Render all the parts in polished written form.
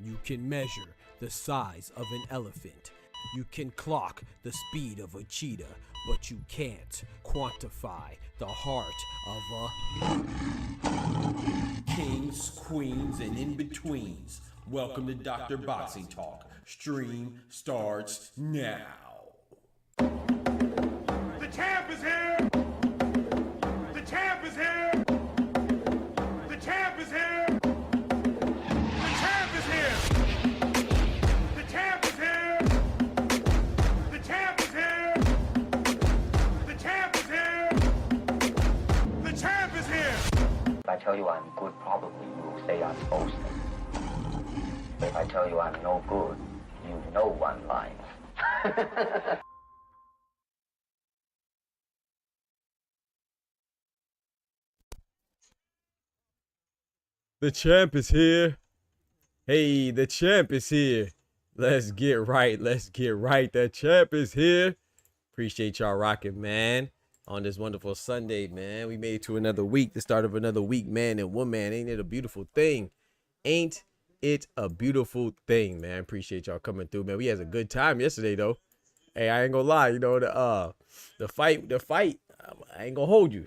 You can measure the size of an elephant. You can clock the speed of a cheetah, but you can't quantify the heart of a kings, queens, and in-betweens. Welcome to Dr. Boxing Talk. Stream starts now. The champ is here! The champ is here! The champ is here! The champ is here! The champ is here! The champ is here! The champ is here! The champ is here! If I tell you I'm good, probably you will say I'm boasting. If I tell you I'm no good, you know one line. The champ is here. Hey, the champ is here. Let's get right. Let's get right. The champ is here. Appreciate y'all rocking, man. On this wonderful Sunday, man. We made it to another week, the start of another week, man and woman. Ain't it a beautiful thing? Ain't it a beautiful thing, man? Appreciate y'all coming through, man. We had a good time yesterday, though. Hey, I ain't gonna lie, you know, the fight, I ain't gonna hold you.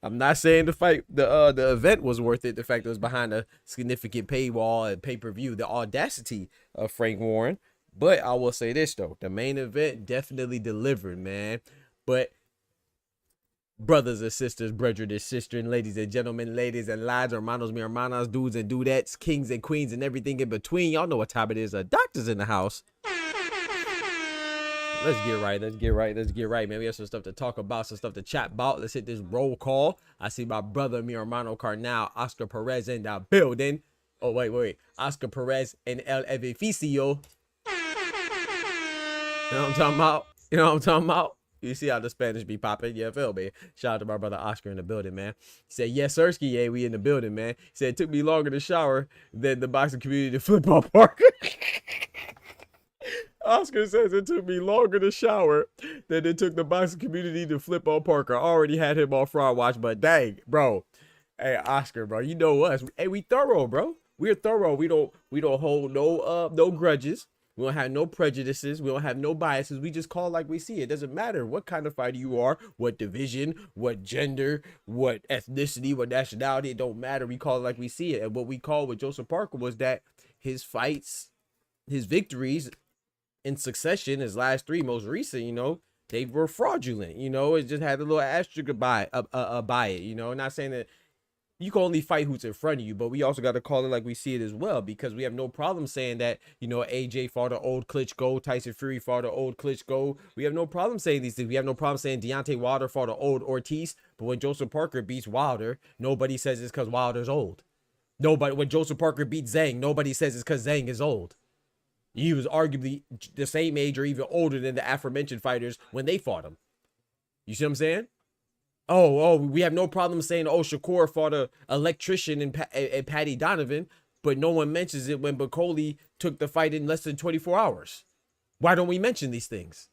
I'm not saying the event was worth it. The fact it was behind a significant paywall and pay-per-view, the audacity of Frank Warren. But I will say this, though. The main event definitely delivered, man. But brothers and sisters, brethren and sister, and ladies and gentlemen, ladies and lads, hermanos, mi hermanas, dudes and dudettes, kings and queens, and everything in between. Y'all know what time it is. Doctors in the house. Let's get right. Let's get right. Let's get right, man. We have some stuff to talk about, some stuff to chat about. Let's hit this roll call. I see my brother, mi hermano Carnal, Oscar Perez in the building. Oh, wait. Oscar Perez and El Edificio. You know what I'm talking about? You know what I'm talking about? You see how the Spanish be popping? Yeah, feel me. Shout out to my brother Oscar in the building, man. He said, yes, Sirski, yeah, we in the building, man. He said, it took me longer to shower than the boxing community to football park. Oscar says it took me longer to shower than it took the boxing community to flip on Parker. I already had him on fraud watch, but dang, bro. Hey, Oscar, bro, you know us. Hey, we thorough, bro. We're thorough. We don't hold no grudges. We don't have no prejudices. We don't have no biases. We just call like we see it. It doesn't matter what kind of fighter you are, what division, what gender, what ethnicity, what nationality. It don't matter. We call it like we see it. And what we called with Joseph Parker was that his fights, his victories in succession, his last three most recent, you know, they were fraudulent. You know, it just had a little asterisk by it. You know, not saying that, you can only fight who's in front of you, but we also got to call it like we see it as well, because we have no problem saying that, you know, AJ fought an old Klitschko, Tyson Fury fought an old Klitschko. We have no problem saying these things. We have no problem saying Deontay Wilder fought an old Ortiz, but when Joseph Parker beats Wilder, nobody says it's because Wilder's old. Nobody, when Joseph Parker beats Zhang, nobody says it's because Zhang is old. He was arguably the same age or even older than the aforementioned fighters when they fought him. You see what I'm saying? Oh, we have no problem saying, oh, Shakur fought a electrician and Patty Donovan, but no one mentions it when Bacoli took the fight in less than 24 hours. Why don't we mention these things?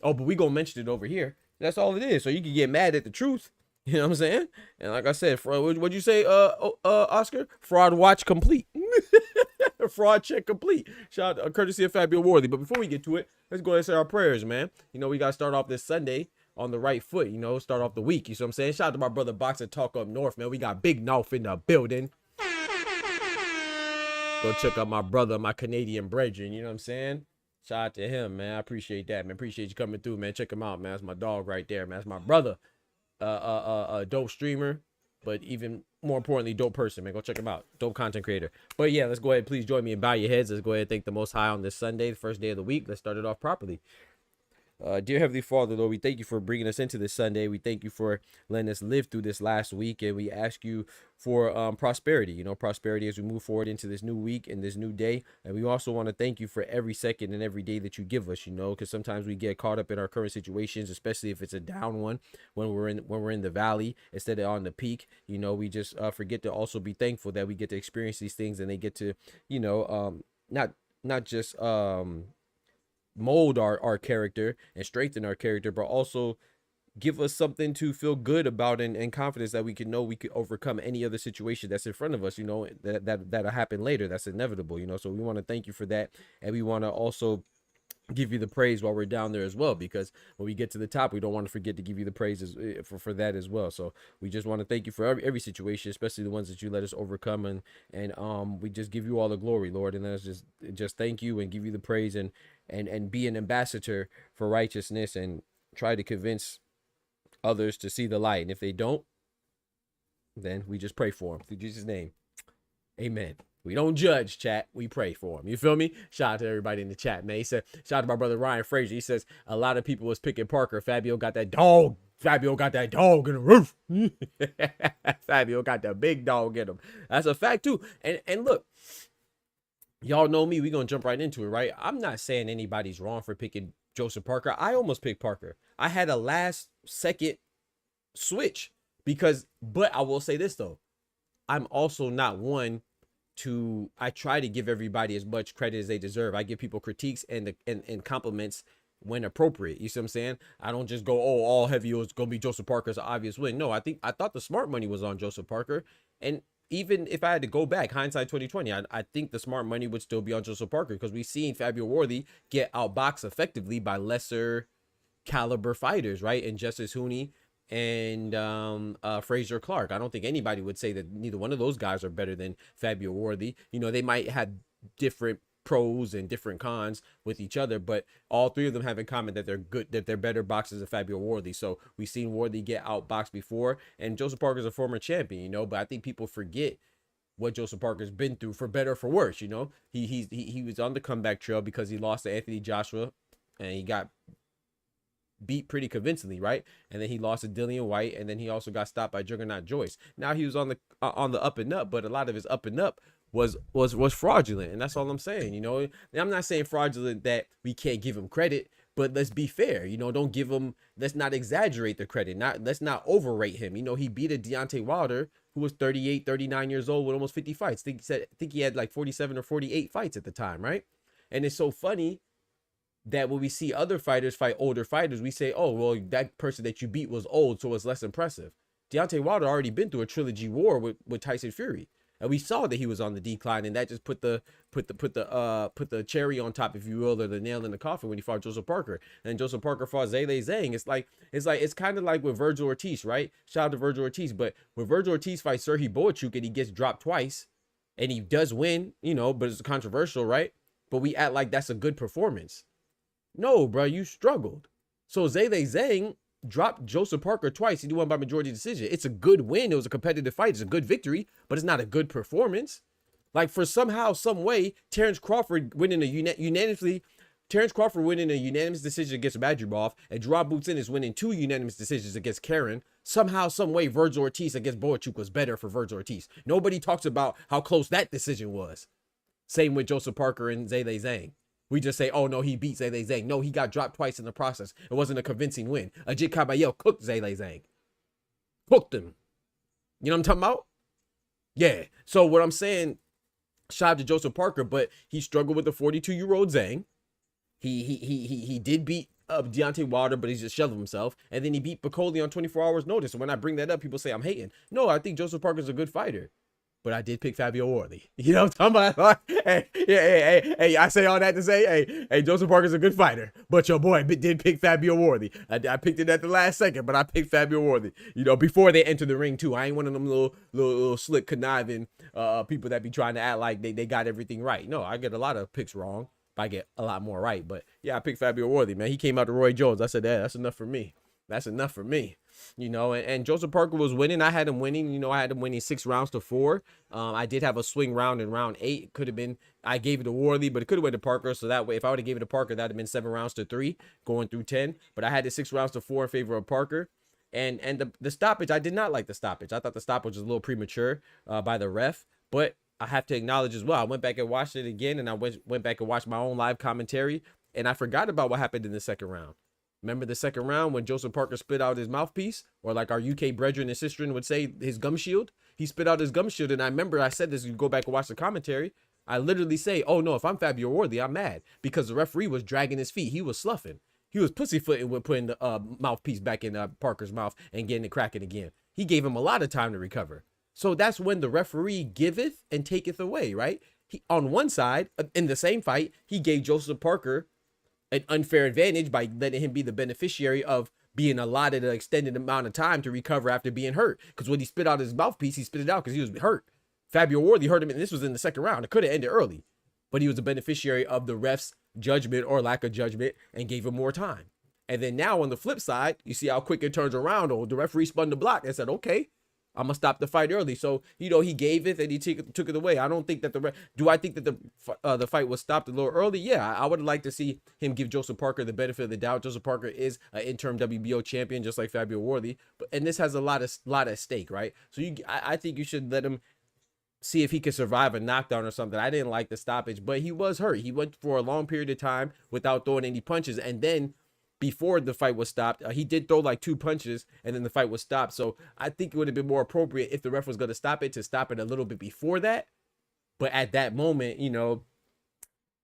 Oh, but we gonna mention it over here. That's all it is. So you can get mad at the truth. You know what I'm saying? And like I said, what'd you say, Oscar? Fraud watch complete. Fraud check complete. Shout out, courtesy of Fabio Worthy. But before we get to it, let's go ahead and say our prayers, man. You know, we got to start off this Sunday on the right foot, you know, start off the week. You see what I'm saying? Shout out to my brother Boxer Talk up north, man. We got Big North in the building. Go check out my brother, my Canadian brethren. You know what I'm saying? Shout out to him, man. I appreciate that, man. Appreciate you coming through, man. Check him out, man. That's my dog right there, man. That's my brother. Dope streamer, but even more importantly, dope person, man. Go check him out. Dope content creator. But yeah, let's go ahead. Please join me and bow your heads. Let's go ahead and thank the Most High on this Sunday, the first day of the week. Let's start it off properly. Dear Heavenly Father, Lord, we thank you for bringing us into this Sunday. We thank you for letting us live through this last week, and we ask you for prosperity, you know, prosperity as we move forward into this new week and this new day. And we also want to thank you for every second and every day that you give us, you know, because sometimes we get caught up in our current situations, especially if it's a down one, when we're in the valley instead of on the peak. You know, we just forget to also be thankful that we get to experience these things, and they get to, you know, not just mold our character and strengthen our character, but also give us something to feel good about and confidence that we can know we could overcome any other situation that's in front of us, you know, that'll happen later. That's inevitable, you know. So we want to thank you for that, and we want to also give you the praise while we're down there as well, because when we get to the top, we don't want to forget to give you the praises for that as well. So we just want to thank you for every situation, especially the ones that you let us overcome, and we just give you all the glory, Lord, and let's just thank you and give you the praise and be an ambassador for righteousness and try to convince others to see the light. And if they don't, then we just pray for them through Jesus' name. Amen. We don't judge, chat. We pray for him. You feel me? Shout out to everybody in the chat, man. He said, shout out to my brother Ryan Frazier. He says, a lot of people was picking Parker. Fabio got that dog. Fabio got that dog in the roof. Fabio got that big dog in him. That's a fact, too. And look, y'all know me. We're going to jump right into it, right? I'm not saying anybody's wrong for picking Joseph Parker. I almost picked Parker. I had a last second switch but I will say this, though. I'm also not one I try to give everybody as much credit as they deserve. I give people critiques and compliments when appropriate. You see what I'm saying? I don't just go, oh, all heavy was gonna be Joseph Parker's obvious win. No, I thought the smart money was on Joseph Parker. And even if I had to go back, hindsight 2020, I think the smart money would still be on Joseph Parker, because we've seen Fabio Worthy get outboxed effectively by lesser caliber fighters, right? And Justice Hooney and Frazier Clark. I don't think anybody would say that neither one of those guys are better than Fabio Worthy. You know, they might have different pros and different cons with each other, but all three of them have in common that they're good, that they're better boxers than Fabio Worthy. So we've seen Worthy get outboxed before, and Joseph Parker's a former champion, you know, but I think people forget what Joseph Parker's been through, for better or for worse. You know, he was on the comeback trail because he lost to Anthony Joshua and he got beat pretty convincingly, right? And then he lost to Dillian White, and then he also got stopped by Juggernaut Joyce. Now he was on the up and up, but a lot of his up and up was fraudulent, and that's all I'm saying. You know, I'm not saying fraudulent that we can't give him credit, but let's be fair. You know, don't give him. Let's not exaggerate the credit. Let's not overrate him. You know, he beat a Deontay Wilder who was 38, 39 years old with almost 50 fights. I think he had like 47 or 48 fights at the time, right? And it's so funny that when we see other fighters fight older fighters, we say, oh, well, that person that you beat was old, so it's less impressive. Deontay Wilder already been through a trilogy war with Tyson Fury, and we saw that he was on the decline, and that just put the cherry on top, if you will, or the nail in the coffin when he fought Joseph Parker. And Joseph Parker fought Zhang. It's kind of like with Virgil Ortiz, right? Shout out to Virgil Ortiz, but when Virgil Ortiz fights Serhii Boachuk and he gets dropped twice, and he does win, you know, but it's controversial, right? But we act like that's a good performance. No, bro, you struggled. So Zhang dropped Joseph Parker twice. He won by majority decision. It's a good win. It was a competitive fight. It's a good victory, but it's not a good performance. Like, for somehow, some way, Terrence Crawford winning a unanimous decision against Madrimov, and Gerard Butsin is winning 2 unanimous decisions against Karen. Somehow, some way, Virgil Ortiz against Boachuk was better for Virgil Ortiz. Nobody talks about how close that decision was. Same with Joseph Parker and Zhilei Zhang. We just say, oh, no, he beat Zhilei Zhang. No, he got dropped twice in the process. It wasn't a convincing win. Ajit Kabayel cooked Zhilei Zhang. Cooked him. You know what I'm talking about? Yeah. So what I'm saying, shout out to Joseph Parker, but he struggled with the 42-year-old Zhang. He did beat Deontay Wilder, but he just shoved himself. And then he beat Piccoli on 24 hours notice. And when I bring that up, people say I'm hating. No, I think Joseph Parker's a good fighter. But I did pick Fabio Worley. You know what I'm talking about? Hey, I say all that to say, hey, Joseph Parker's a good fighter. But your boy did pick Fabio Worley. I picked it at the last second, but I picked Fabio Worley. You know, before they enter the ring, too. I ain't one of them little slick conniving people that be trying to act like they got everything right. No, I get a lot of picks wrong. But I get a lot more right. But, yeah, I picked Fabio Worley, man. He came out to Roy Jones. I said, that's enough for me. That's enough for me. You know, and Joseph Parker was winning. I had him winning. You know, I had him winning 6 rounds to 4. I did have a swing round in round 8. Could have been, I gave it to Worley, but it could have went to Parker. So that way, if I would have gave it to Parker, that would have been 7 rounds to 3 going through 10. But I had it 6 rounds to 4 in favor of Parker. And the stoppage, I did not like the stoppage. I thought the stoppage was a little premature by the ref. But I have to acknowledge as well, I went back and watched it again, and I went back and watched my own live commentary, and I forgot about what happened in the second round. Remember the second round when Joseph Parker spit out his mouthpiece, or like our UK brethren and sister would say, his gum shield? He spit out his gum shield, and I remember I said this, you go back and watch the commentary, I literally say, oh no, if I'm Fabio Worley, I'm mad, because the referee was dragging his feet. He was sloughing. He was pussyfooting with putting the mouthpiece back in Parker's mouth and getting it cracking again. He gave him a lot of time to recover. So that's when the referee giveth and taketh away, right? He, on one side, in the same fight, he gave Joseph Parker an unfair advantage by letting him be the beneficiary of being allotted an extended amount of time to recover after being hurt. Because when he spit out his mouthpiece, he spit it out because he was hurt. Fabio Worley hurt him, and this was in the second round. It could have ended early, but he was a beneficiary of the ref's judgment or lack of judgment and gave him more time. And then now on the flip side, you see how quick it turns around. Oh, the referee spun the block and said, okay, I'm going to stop the fight early. So, you know, he gave it and he took it away. I don't think that do I think that the fight was stopped a little early? Yeah, I would have liked to see him give Joseph Parker the benefit of the doubt. Joseph Parker is an interim WBO champion, just like Fabio Worley. And this has a lot at stake, right? So I think you should let him see if he could survive a knockdown or something. I didn't like the stoppage, but he was hurt. He went for a long period of time without throwing any punches. And then before the fight was stopped, he did throw like 2 punches, and then the fight was stopped. So I think it would have been more appropriate if the ref was going to stop it a little bit before that. But at that moment, you know,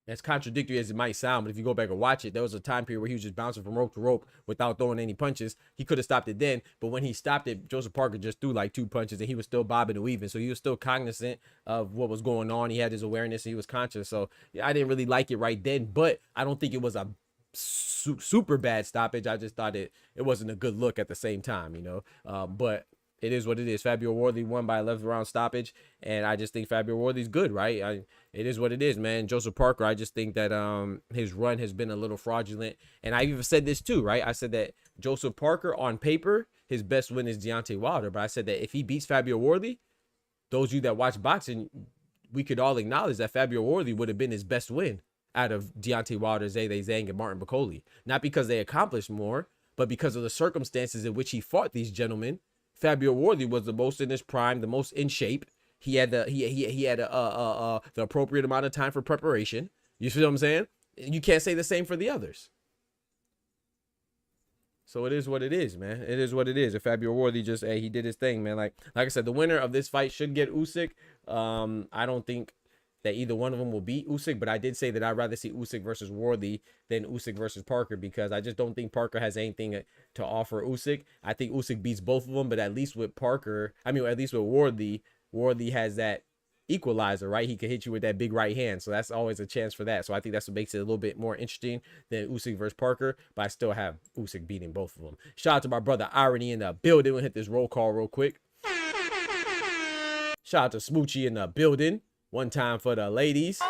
as contradictory as it might sound, but if you go back and watch it, there was a time period where he was just bouncing from rope to rope without throwing any punches. He could have stopped it then, but when he stopped it, Joseph Parker just threw like 2 punches, and he was still bobbing and weaving. So he was still cognizant of what was going on. He had his awareness, and he was conscious. So yeah, I didn't really like it right then, but I don't think it was a super bad stoppage. I just thought it wasn't a good look at the same time, you know. But it is what it is. Fabio Worley won by 11th round stoppage, and I just think Fabio Worley's good, right? It is what it is, man. Joseph Parker, I just think that his run has been a little fraudulent, and I even said this too, right? I said that Joseph Parker, on paper, his best win is Deontay Wilder, but I said that if he beats Fabio Worley, those of you that watch boxing, we could all acknowledge that Fabio Worley would have been his best win out of Deontay Wilder, Zhilei Zhang, and Martin Piccoli. Not because they accomplished more, but because of the circumstances in which he fought these gentlemen. Fabio Worley was the most in his prime, the most in shape. He had the appropriate amount of time for preparation. You see what I'm saying? You can't say the same for the others. So it is what it is, man. It is what it is. If Fabio Worley just, hey, he did his thing, man. Like I said, the winner of this fight should get Usyk. I don't think that either one of them will beat Usyk, but I did say that I'd rather see Usyk versus Worley than Usyk versus Parker, because I just don't think Parker has anything to offer Usyk. I think Usyk beats both of them, but at least with Worley, Worley has that equalizer, right? He can hit you with that big right hand, so that's always a chance for that. So I think that's what makes it a little bit more interesting than Usyk versus Parker, but I still have Usyk beating both of them. Shout out to my brother Irony in the building. We'll hit this roll call real quick. Shout out to Smoochie in the building. One time for the ladies.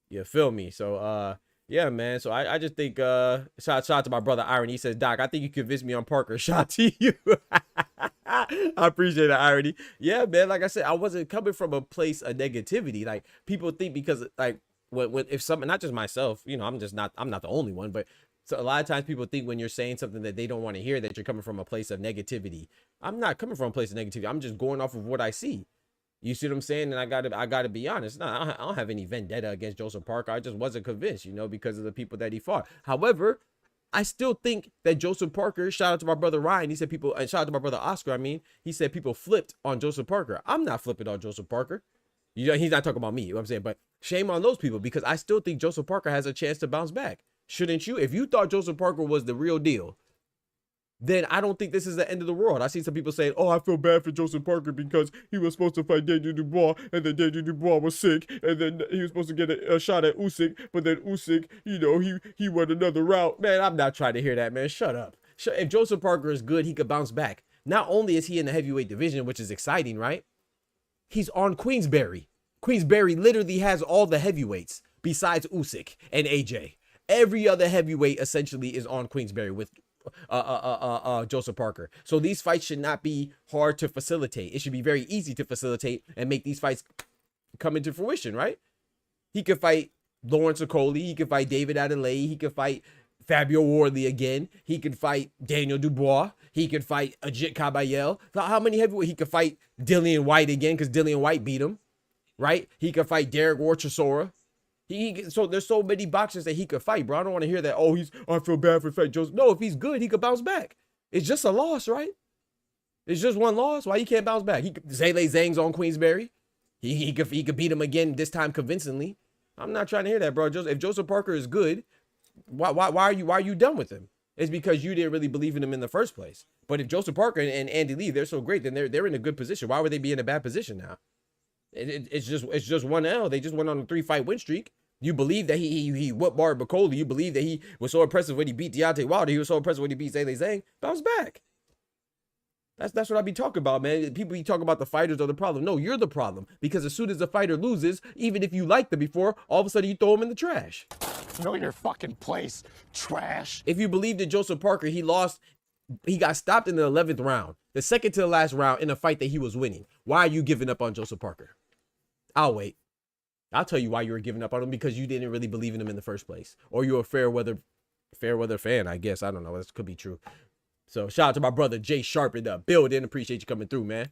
You feel me? So, yeah, man. So I just think shout out to my brother Irony. He says, Doc, I think you convinced me on Parker. Shout out to you. I appreciate the irony. Yeah, man. Like I said, I wasn't coming from a place of negativity. Like people think because like when if something, not just myself, you know, I'm not the only one, but so a lot of times people think when you're saying something that they don't want to hear that you're coming from a place of negativity. I'm not coming from a place of negativity. I'm just going off of what I see. You see what I'm saying? And I gotta be honest. No, I don't have any vendetta against Joseph Parker. I just wasn't convinced, you know, because of the people that he fought. However, I still think that Joseph Parker, shout out to my brother Ryan. He said people, and shout out to my brother Oscar. I mean, he said people flipped on Joseph Parker. I'm not flipping on Joseph Parker. You know, he's not talking about me. You know what I'm saying? But shame on those people because I still think Joseph Parker has a chance to bounce back. Shouldn't you? If you thought Joseph Parker was the real deal, then I don't think this is the end of the world. I see some people saying, oh, I feel bad for Joseph Parker because he was supposed to fight Daniel Dubois, and then Daniel Dubois was sick, and then he was supposed to get a shot at Usyk, but then Usyk, you know, he went another route. Man, I'm not trying to hear that, man. Shut up. If Joseph Parker is good, he could bounce back. Not only is he in the heavyweight division, which is exciting, right? He's on Queensberry. Queensberry literally has all the heavyweights besides Usyk and AJ. Every other heavyweight essentially is on Queensberry with Joseph Parker. So these fights should not be hard to facilitate. It should be very easy to facilitate and make these fights come into fruition, right? He could fight Lawrence Okoli. He could fight David Adelaide. He could fight Fabio Wardley again. He could fight Daniel Dubois. He could fight Ajit Kabayel. How many heavyweight? He could fight Dillian White again because Dillian White beat him, right? He could fight Derek Warchisora. So there's so many boxers that he could fight, bro. I don't want to hear that. Oh, I feel bad for fight Joseph. No, if he's good, he could bounce back. It's just a loss, right? It's just one loss. Why you can't bounce back? Zhale Zhang's on Queensberry. He could beat him again this time convincingly. I'm not trying to hear that, bro. If Joseph Parker is good, why are you done with him? It's because you didn't really believe in him in the first place. But if Joseph Parker and Andy Lee, they're so great, then they're in a good position. Why would they be in a bad position now? It's just one L. They just went on a 3-fight win streak. You believe that he whooped Bart Bacoli. You believe that he was so impressive when he beat Deontay Wilder. He was so impressive when he beat Zhale Zhang. Bounce back. That's what I be talking about, man. People be talking about the fighters are the problem. No, you're the problem. Because as soon as a fighter loses, even if you liked them before, all of a sudden you throw him in the trash. Know your fucking place, trash. If you believe that Joseph Parker, he got stopped in the 11th round, the second to the last round in a fight that he was winning. Why are you giving up on Joseph Parker? I'll wait. I'll tell you why you were giving up on him, because you didn't really believe in him in the first place. Or you're a fair weather fan, I guess. I don't know. This could be true. So shout out to my brother Jay Sharp in the building. Appreciate you coming through, man.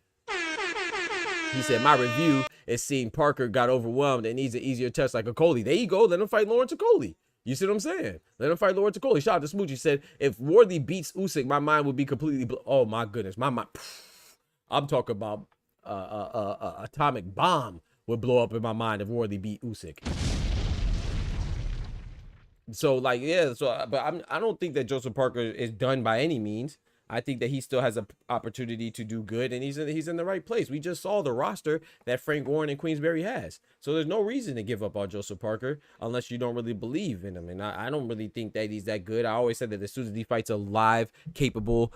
He said, my review is seeing Parker got overwhelmed and needs an easier test like Okoli. There you go. Let him fight Lawrence Okoli. You see what I'm saying? Let him fight Lawrence Okoli. Shout out to Smoochie. He said, if Wardley beats Usyk, my mind would be completely oh my goodness. My mind. I'm talking about atomic bomb would blow up in my mind if Wardley beat Usyk. So like, yeah, so but I don't think that Joseph Parker is done by any means. I think that he still has an opportunity to do good, and he's in the right place. We just saw the roster that Frank Warren and Queensberry has. So there's no reason to give up on Joseph Parker unless you don't really believe in him. And I don't really think that he's that good. I always said that as soon as he fights a live, capable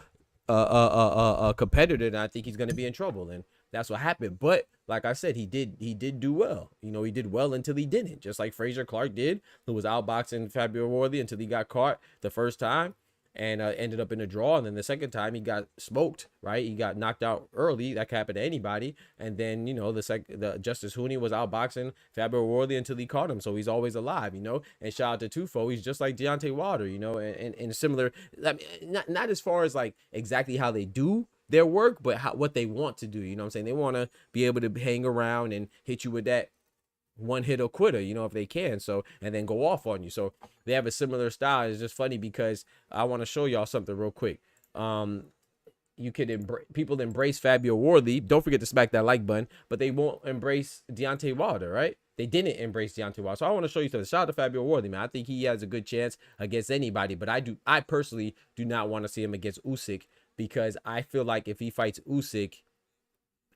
competitor, then I think he's going to be in trouble. And that's what happened. But like I said, he did do well. You know, he did well until he didn't, just like Fraser Clark did, who was outboxing Fabio Wardley until he got caught the first time and ended up in a draw. And then the second time he got smoked, right? He got knocked out early. That can happen to anybody. And then, you know, the Justice Hooney was outboxing Fabio Wardley until he caught him. So he's always alive, you know. And shout out to Tufo. He's just like Deontay Wilder, you know, and similar, I mean, not as far as like exactly how they do their work, but what they want to do. You know what I'm saying? They want to be able to hang around and hit you with that one hit or quitter, you know, if they can. So, and then go off on you. So they have a similar style. It's just funny because I want to show y'all something real quick. You could people embrace Fabio Wardley. Don't forget to smack that like button, but they won't embrace Deontay Wilder, right? They didn't embrace Deontay Wilder. So I want to show you something. Shout out to Fabio Wardley, man. I think he has a good chance against anybody, but I personally do not want to see him against Usyk, because I feel like if he fights Usyk,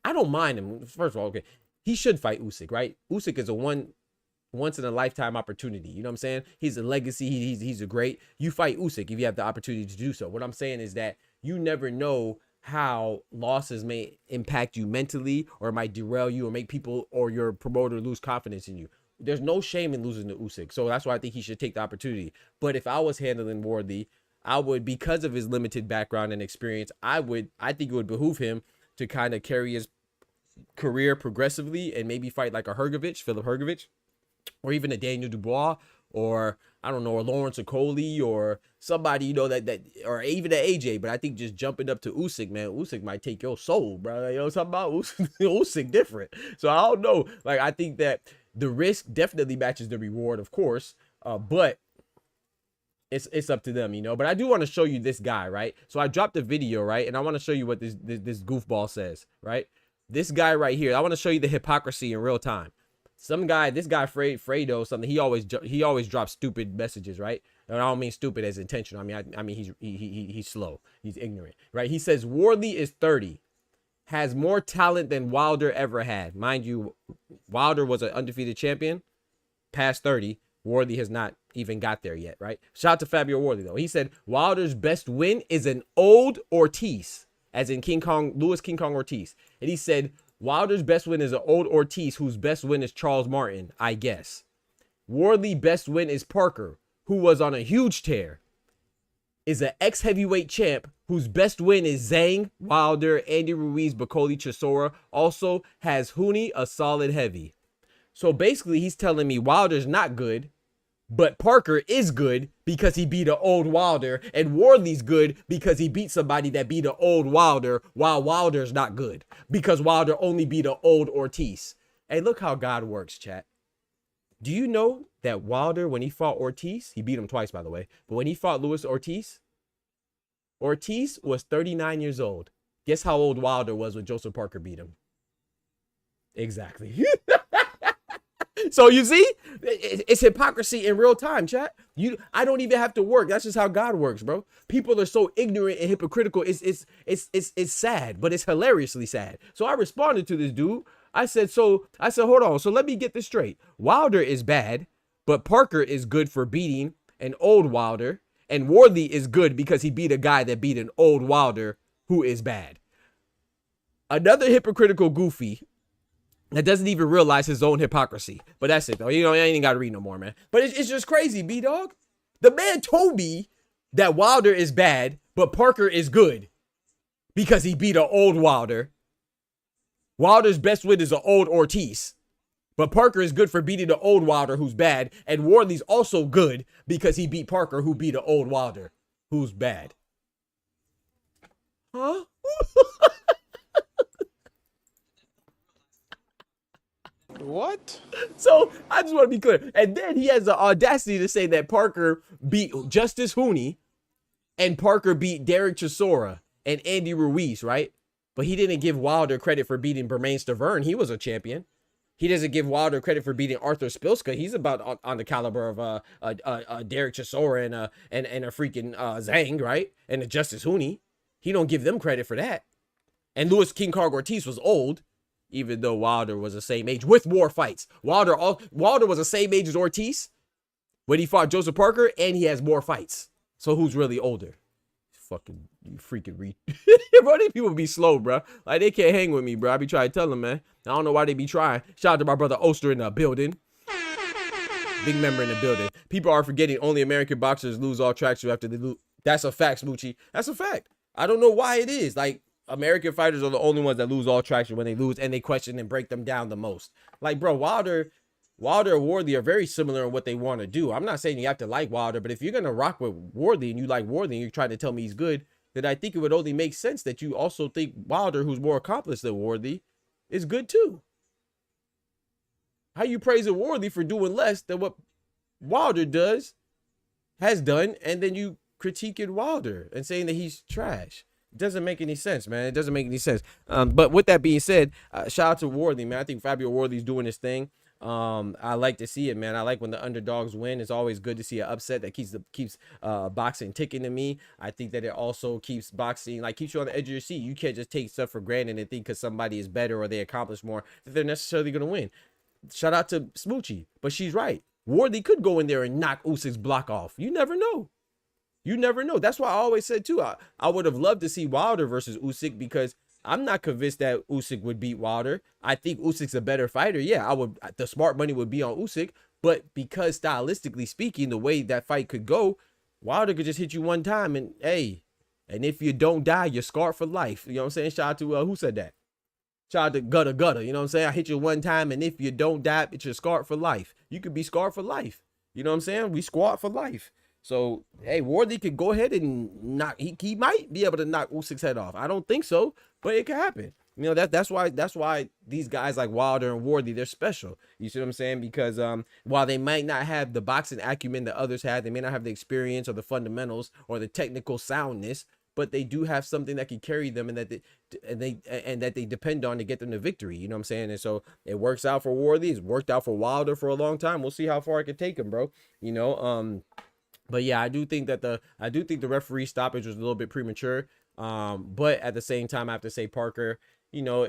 I don't mind him. First of all, okay, he should fight Usyk, right? Usyk is a once in a lifetime opportunity. You know what I'm saying? He's a legacy. He's a great. You fight Usyk if you have the opportunity to do so. What I'm saying is that you never know how losses may impact you mentally, or might derail you, or make people or your promoter lose confidence in you. there's no shame in losing to Usyk. So that's why I think he should take the opportunity. But if I was handling Wardley, I would, because of his limited background and experience, I think it would behoove him to kind of carry his career progressively and maybe fight like a Philip Hergovich, or even a Daniel Dubois, or I don't know, or Lawrence Okoli, or somebody, you know, that or even an AJ. But I think just jumping up to Usyk, man, Usyk might take your soul, bro. You know what I'm talking about? Usyk different. So I don't know. Like, I think that the risk definitely matches the reward, of course. But it's up to them, you know. But I do want to show you this guy, right? So I dropped a video, right? And I want to show you what this goofball says, right? This guy right here. I want to show you the hypocrisy in real time. This guy Fredo, something, he always drops stupid messages, right? And I don't mean stupid as intentional. I mean he's slow. He's ignorant, right? He says Wardley is 30, has more talent than Wilder ever had. Mind you, Wilder was an undefeated champion, past 30. Wardley has not even got there yet, right? Shout out to Fabio Wardley, though. He said Wilder's best win is an old Ortiz, as in Louis King Kong Ortiz. And he said Wilder's best win is an old Ortiz, whose best win is Charles Martin, I guess. Wardley's best win is Parker, who was on a huge tear, is an ex-heavyweight champ, whose best win is Zhang, Wilder, Andy Ruiz, Bakoli, Chisora. Also has Huni, a solid heavy. So basically, he's telling me Wilder's not good, but Parker is good because he beat an old Wilder, and Wardley's good because he beat somebody that beat an old Wilder, while Wilder's not good because Wilder only beat an old Ortiz. Hey, look how God works, chat. Do you know that Wilder, when he fought Ortiz, he beat him twice, by the way, but when he fought Luis Ortiz, Ortiz was 39 years old. Guess how old Wilder was when Joseph Parker beat him? Exactly. So you see, it's hypocrisy in real time, chat. I don't even have to work. That's just how God works, bro. People are so ignorant and hypocritical. It's sad, but it's hilariously sad. So I responded to this dude. I said, hold on. So let me get this straight. Wilder is bad, but Parker is good for beating an old Wilder, and Wardley is good because he beat a guy that beat an old Wilder who is bad. Another hypocritical goofy that doesn't even realize his own hypocrisy. But that's it, though. You know, I ain't even got to read no more, man. But it's just crazy, B-Dog. The man told me that Wilder is bad, but Parker is good because he beat an old Wilder. Wilder's best win is an old Ortiz. But Parker is good for beating an old Wilder who's bad. And Wardley's also good because he beat Parker, who beat an old Wilder who's bad. Huh? What? So I just want to be clear. And then he has the audacity to say that Parker beat Justice Huni and Parker beat Derek Chisora and Andy Ruiz, right? But he didn't give Wilder credit for beating Bermane Stavern. He was a champion. He doesn't give Wilder credit for beating Arthur Spilska. He's about on the caliber of Derek Chisora and a freaking Zhang, right? And a Justice Huni. He don't give them credit for that. And Louis King Kong Ortiz was old, even though Wilder was the same age with more fights. Wilder was the same age as Ortiz when he fought Joseph Parker, and he has more fights. So who's really older? You freaking bro, these people be slow, bro. Like, they can't hang with me, bro. I be trying to tell them, man. I don't know why they be trying. Shout out to my brother Oster in the building. Big member in the building. People are forgetting only American boxers lose all traction after they lose. That's a fact, Smoochie. That's a fact. I don't know why it is. Like, American fighters are the only ones that lose all traction when they lose, and they question and break them down the most. Like, bro, Wilder and Wardley are very similar in what they want to do. I'm not saying you have to like Wilder, but if you're going to rock with Wardley and you like Wardley and you're trying to tell me he's good, then I think it would only make sense that you also think Wilder, who's more accomplished than Wardley, is good too. How you praising Wardley for doing less than what Wilder has done, and then you critiquing Wilder and saying that he's trash? It doesn't make any sense, man. It doesn't make any sense. But with that being said, shout out to Wardley, man. I think Fabio Wardley's doing his thing. I like to see it, man. I like when the underdogs win. It's always good to see an upset that keeps boxing ticking to me. I think that it also keeps boxing, like, keeps you on the edge of your seat. You can't just take stuff for granted and think because somebody is better or they accomplish more that they're necessarily going to win. Shout out to Smoochie, but she's right. Wardley could go in there and knock Usyk's block off. You never know. You never know. That's why I always said too, I would have loved to see Wilder versus Usyk, because I'm not convinced that Usyk would beat Wilder. I think Usyk's a better fighter. Yeah, I would. The smart money would be on Usyk, but because stylistically speaking, the way that fight could go, Wilder could just hit you one time and hey, and if you don't die, you're scarred for life. You know what I'm saying? Shout out to who said that? Shout out to Gutter Gutter. You know what I'm saying? I hit you one time, and if you don't die, it's you're scarred for life. You could be scarred for life. You know what I'm saying? We squad for life. So hey, Worthy could go ahead and knock. He might be able to knock Usyk's head off. I don't think so, but it could happen. You know, that's why these guys like Wilder and Worthy, they're special. You see what I'm saying? Because while they might not have the boxing acumen that others have, they may not have the experience or the fundamentals or the technical soundness, but they do have something that can carry them and that they depend on to get them to victory. You know what I'm saying? And so it works out for Worthy. It's worked out for Wilder for a long time. We'll see how far it can take him, bro. You know, but yeah, I do think the referee stoppage was a little bit premature. But at the same time, I have to say Parker, you know,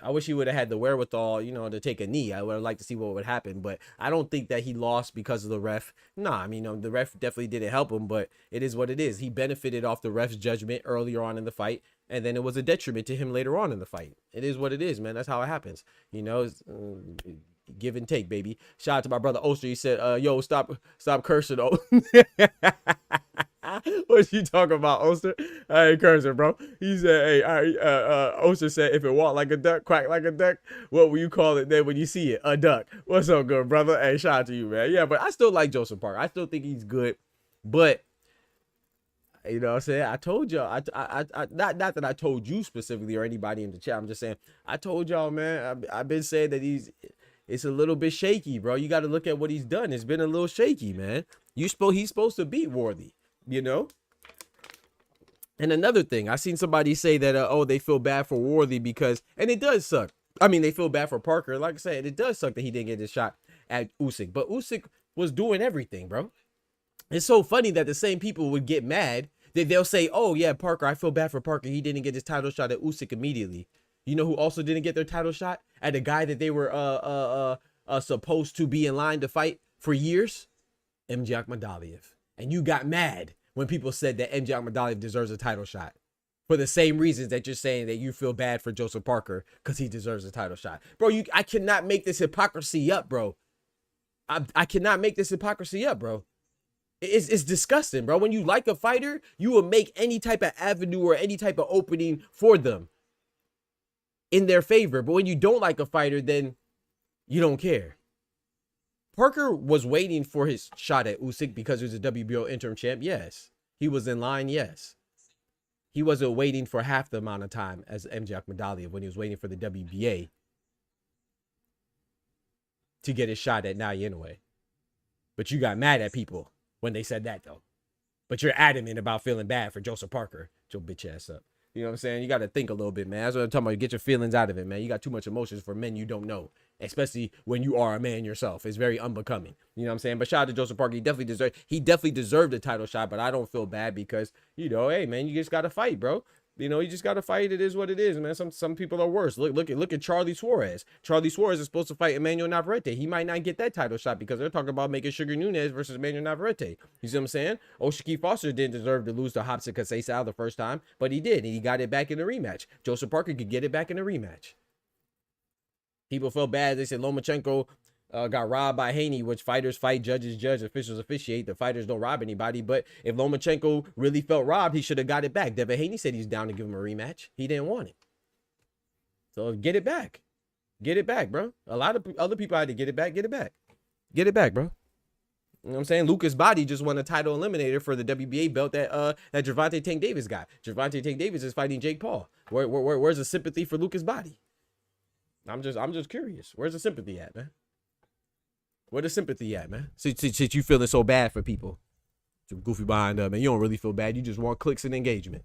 I wish he would have had the wherewithal, you know, to take a knee. I would have liked to see what would happen, but I don't think that he lost because of the ref. Nah, I mean, the ref definitely didn't help him, but it is what it is. He benefited off the ref's judgment earlier on in the fight, and then it was a detriment to him later on in the fight. It is what it is, man. That's how it happens. You know, give and take, baby. Shout out to my brother Oster. He said, yo, stop cursing, oh. What you talking about, Oster? I ain't cursing, bro. He said, hey, Oster said, if it walk like a duck, quack like a duck, what will you call it then when you see it? A duck. What's up, good brother? Hey, shout out to you, man. Yeah, but I still like Joseph Parker. I still think he's good, but you know what I'm saying? I told y'all, not that I told you specifically or anybody in the chat. I'm just saying, I told y'all, man, I've been saying that it's a little bit shaky, bro. You got to look at what he's done. It's been a little shaky, man. He's supposed to beat Worthy, you know? And another thing, I seen somebody say that, oh, they feel bad for Worthy because, and it does suck. I mean, they feel bad for Parker. Like I said, it does suck that he didn't get his shot at Usyk, but Usyk was doing everything, bro. It's so funny that the same people would get mad that they'll say, oh yeah, Parker, I feel bad for Parker. He didn't get his title shot at Usyk immediately. You know who also didn't get their title shot? At a guy that they were supposed to be in line to fight for years? MJ Akhmadaliev. And you got mad when people said that MJ Akhmadaliev deserves a title shot. For the same reasons that you're saying that you feel bad for Joseph Parker because he deserves a title shot. Bro, I cannot make this hypocrisy up, bro. I cannot make this hypocrisy up, bro. It's disgusting, bro. When you like a fighter, you will make any type of avenue or any type of opening for them in their favor. But when you don't like a fighter, then you don't care. Parker was waiting for his shot at Usyk because he was a WBO interim champ. Yes. He was in line. Yes. He wasn't waiting for half the amount of time as MJ Akhmadaliev when he was waiting for the WBA to get his shot at Naoya Inoue. But you got mad at people when they said that, though. But you're adamant about feeling bad for Joseph Parker. Get your bitch ass up. You know what I'm saying? You got to think a little bit, man. That's what I'm talking about. Get your feelings out of it, man. You got too much emotions for men you don't know, especially when you are a man yourself. It's very unbecoming. You know what I'm saying? But shout out to Joseph Parker. He definitely deserved a title shot, but I don't feel bad because, you know, hey, man, you just got to fight, bro. You know, you just got to fight. It is what it is, man. Some people are worse. Look at Charlie Suarez. Charlie Suarez is supposed to fight Emmanuel Navarrete. He might not get that title shot because they're talking about making Sugar Nunez versus Emmanuel Navarrete. You see what I'm saying? Oshiki Foster didn't deserve to lose to Robson Casesal the first time, but he did, and he got it back in the rematch. Joseph Parker could get it back in the rematch. People felt bad. They said Lomachenko got robbed by Haney, which fighters fight, judges judge, officials officiate. The fighters don't rob anybody. But if Lomachenko really felt robbed, he should have got it back. Devin Haney said he's down to give him a rematch. He didn't want it. So get it back. Get it back, bro. A lot of other people had to get it back. Get it back. Get it back, bro. You know what I'm saying? Lucas Body just won a title eliminator for the WBA belt that Gervonta Tank Davis got. Gervonta Tank Davis is fighting Jake Paul. Where's the sympathy for Lucas Body? I'm just curious. Where's the sympathy at, man? Where the sympathy at, man? Since you feeling so bad for people. Some goofy behind up, man. You don't really feel bad. You just want clicks and engagement.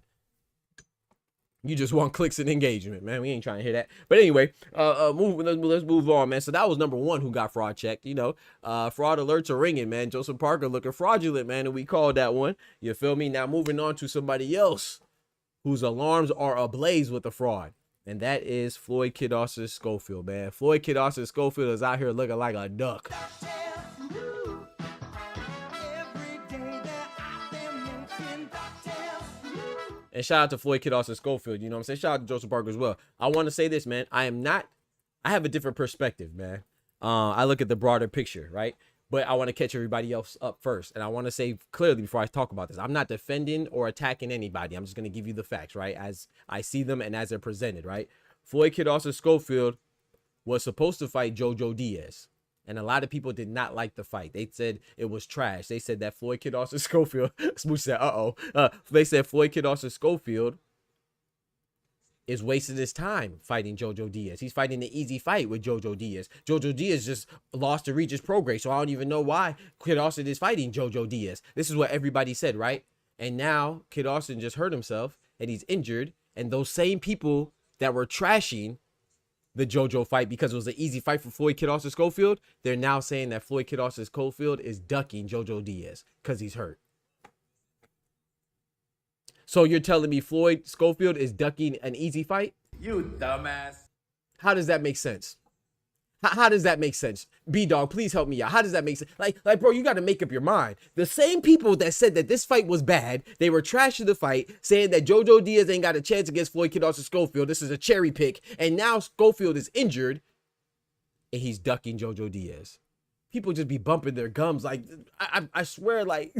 You just want clicks and engagement, man. We ain't trying to hear that. But anyway, let's move on, man. So that was number one who got fraud checked. You know, fraud alerts are ringing, man. Joseph Parker looking fraudulent, man, and we called that one. You feel me? Now moving on to somebody else whose alarms are ablaze with the fraud. And that is Floyd Kid Austin Schofield, man. Floyd Kid Austin Schofield is out here looking like a duck. And shout out to Floyd Kid Austin Schofield. You know what I'm saying? Shout out to Joseph Parker as well. I want to say this, man. I have a different perspective, man. I look at the broader picture, right? But I want to catch everybody else up first. And I want to say clearly before I talk about this, I'm not defending or attacking anybody. I'm just going to give you the facts, right? As I see them and as they're presented, right? Floyd Kid Austin Schofield was supposed to fight Jojo Diaz. And a lot of people did not like the fight. They said it was trash. They said that Floyd Kid Austin Schofield, Smooch said, they said Floyd Kid Austin Schofield is wasting his time fighting Jojo Diaz. He's fighting the easy fight with Jojo Diaz. Jojo Diaz just lost to Regis Prograis, so I don't even know why Kid Austin is fighting Jojo Diaz. This is what everybody said, right? And now Kid Austin just hurt himself and he's injured. And those same people that were trashing the Jojo fight because it was an easy fight for Floyd Kid Austin Schofield, they're now saying that Floyd Kid Austin Schofield is ducking Jojo Diaz because he's hurt. So you're telling me Floyd Schofield is ducking an easy fight? You dumbass. How does that make sense? How does that make sense? B-Dog, please help me out. How does that make sense? Like, bro, you got to make up your mind. The same people that said that this fight was bad, they were trashing the fight, saying that Jojo Diaz ain't got a chance against Floyd Kid Austin Schofield. This is a cherry pick. And now Schofield is injured, and he's ducking Jojo Diaz. People just be bumping their gums. Like, I swear, like,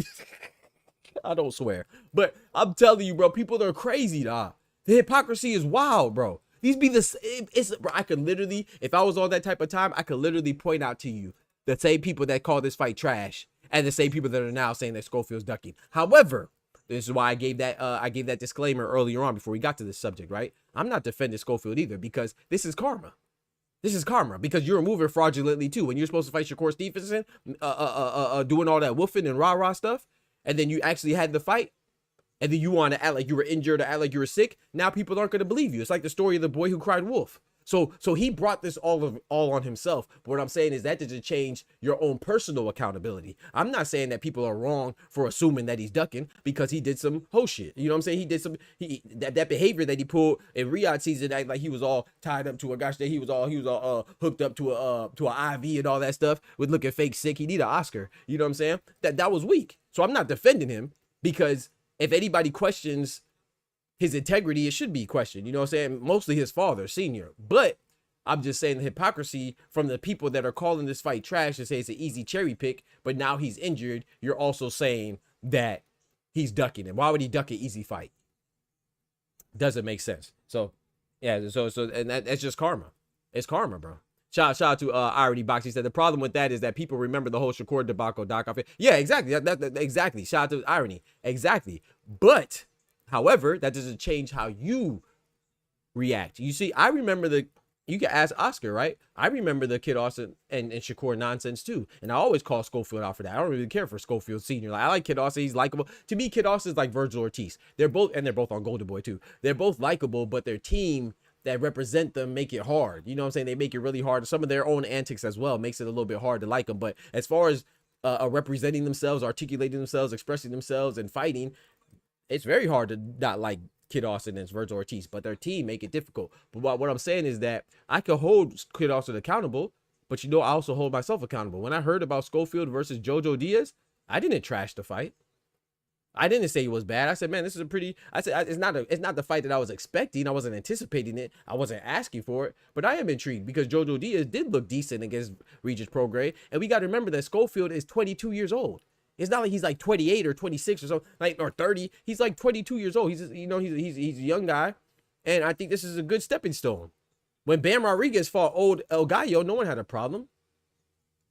I don't swear. But I'm telling you, bro, people are crazy, dog. The hypocrisy is wild, bro. These be bro, I could literally, if I was on that type of time, I could literally point out to you the same people that call this fight trash and the same people that are now saying that Schofield's ducking. However, this is why I gave that disclaimer earlier on before we got to this subject, right? I'm not defending Schofield either because this is karma. This is karma because you're moving fraudulently too. When you're supposed to fight Shakur Stevenson, doing all that woofing and rah-rah stuff, and then you actually had the fight, and then you want to act like you were injured or act like you were sick. Now people aren't going to believe you. It's like the story of the boy who cried wolf. So he brought this all on himself. But what I'm saying is that doesn't change your own personal accountability. I'm not saying that people are wrong for assuming that he's ducking because he did some ho shit. You know what I'm saying? He did some that behavior that he pulled in Riyadh season, act like he was all tied up to a gosh, that he was all hooked up to an IV and all that stuff with looking fake sick. He need an Oscar. You know what I'm saying? That was weak. So I'm not defending him because if anybody questions his integrity, it should be questioned. You know what I'm saying? Mostly his father, senior. But I'm just saying the hypocrisy from the people that are calling this fight trash and say it's an easy cherry pick, but now he's injured. You're also saying that he's ducking him. Why would he duck an easy fight? Doesn't make sense. So, yeah, and that's just karma. It's karma, bro. Shout out to Irony Box. He said the problem with that is that people remember the whole Shakur debacle, Doc. Yeah, exactly. Exactly. Shout out to Irony. Exactly. But, however, that doesn't change how you react. You see, I remember you can ask Oscar, right? I remember the Kid Austin and Shakur nonsense too. And I always call Schofield out for that. I don't really care for Schofield Sr. Like, I like Kid Austin. He's likable. To me, Kid Austin's like Virgil Ortiz. They're both on Golden Boy too. They're both likable, but their team that represent them make it hard. You know what I'm saying? They make it really hard. Some of their own antics as well makes it a little bit hard to like them. But as far as representing themselves, articulating themselves, expressing themselves, and fighting, it's very hard to not like Kid Austin and Virgil Ortiz. But their team make it difficult. But what I'm saying is that I could hold Kid Austin accountable, but I also hold myself accountable. When I heard about Schofield versus Jojo Diaz, I didn't trash the fight. I didn't say it was bad. I said, man, this is it's not the fight that I was expecting. I wasn't anticipating it. I wasn't asking for it, but I am intrigued because Jojo Diaz did look decent against Regis Prograis. And we got to remember that Schofield is 22 years old. It's not like he's like 28 or 26 or something, or 30. He's like 22 years old. He's a young guy. And I think this is a good stepping stone. When Bam Rodriguez fought old El Gallo, no one had a problem.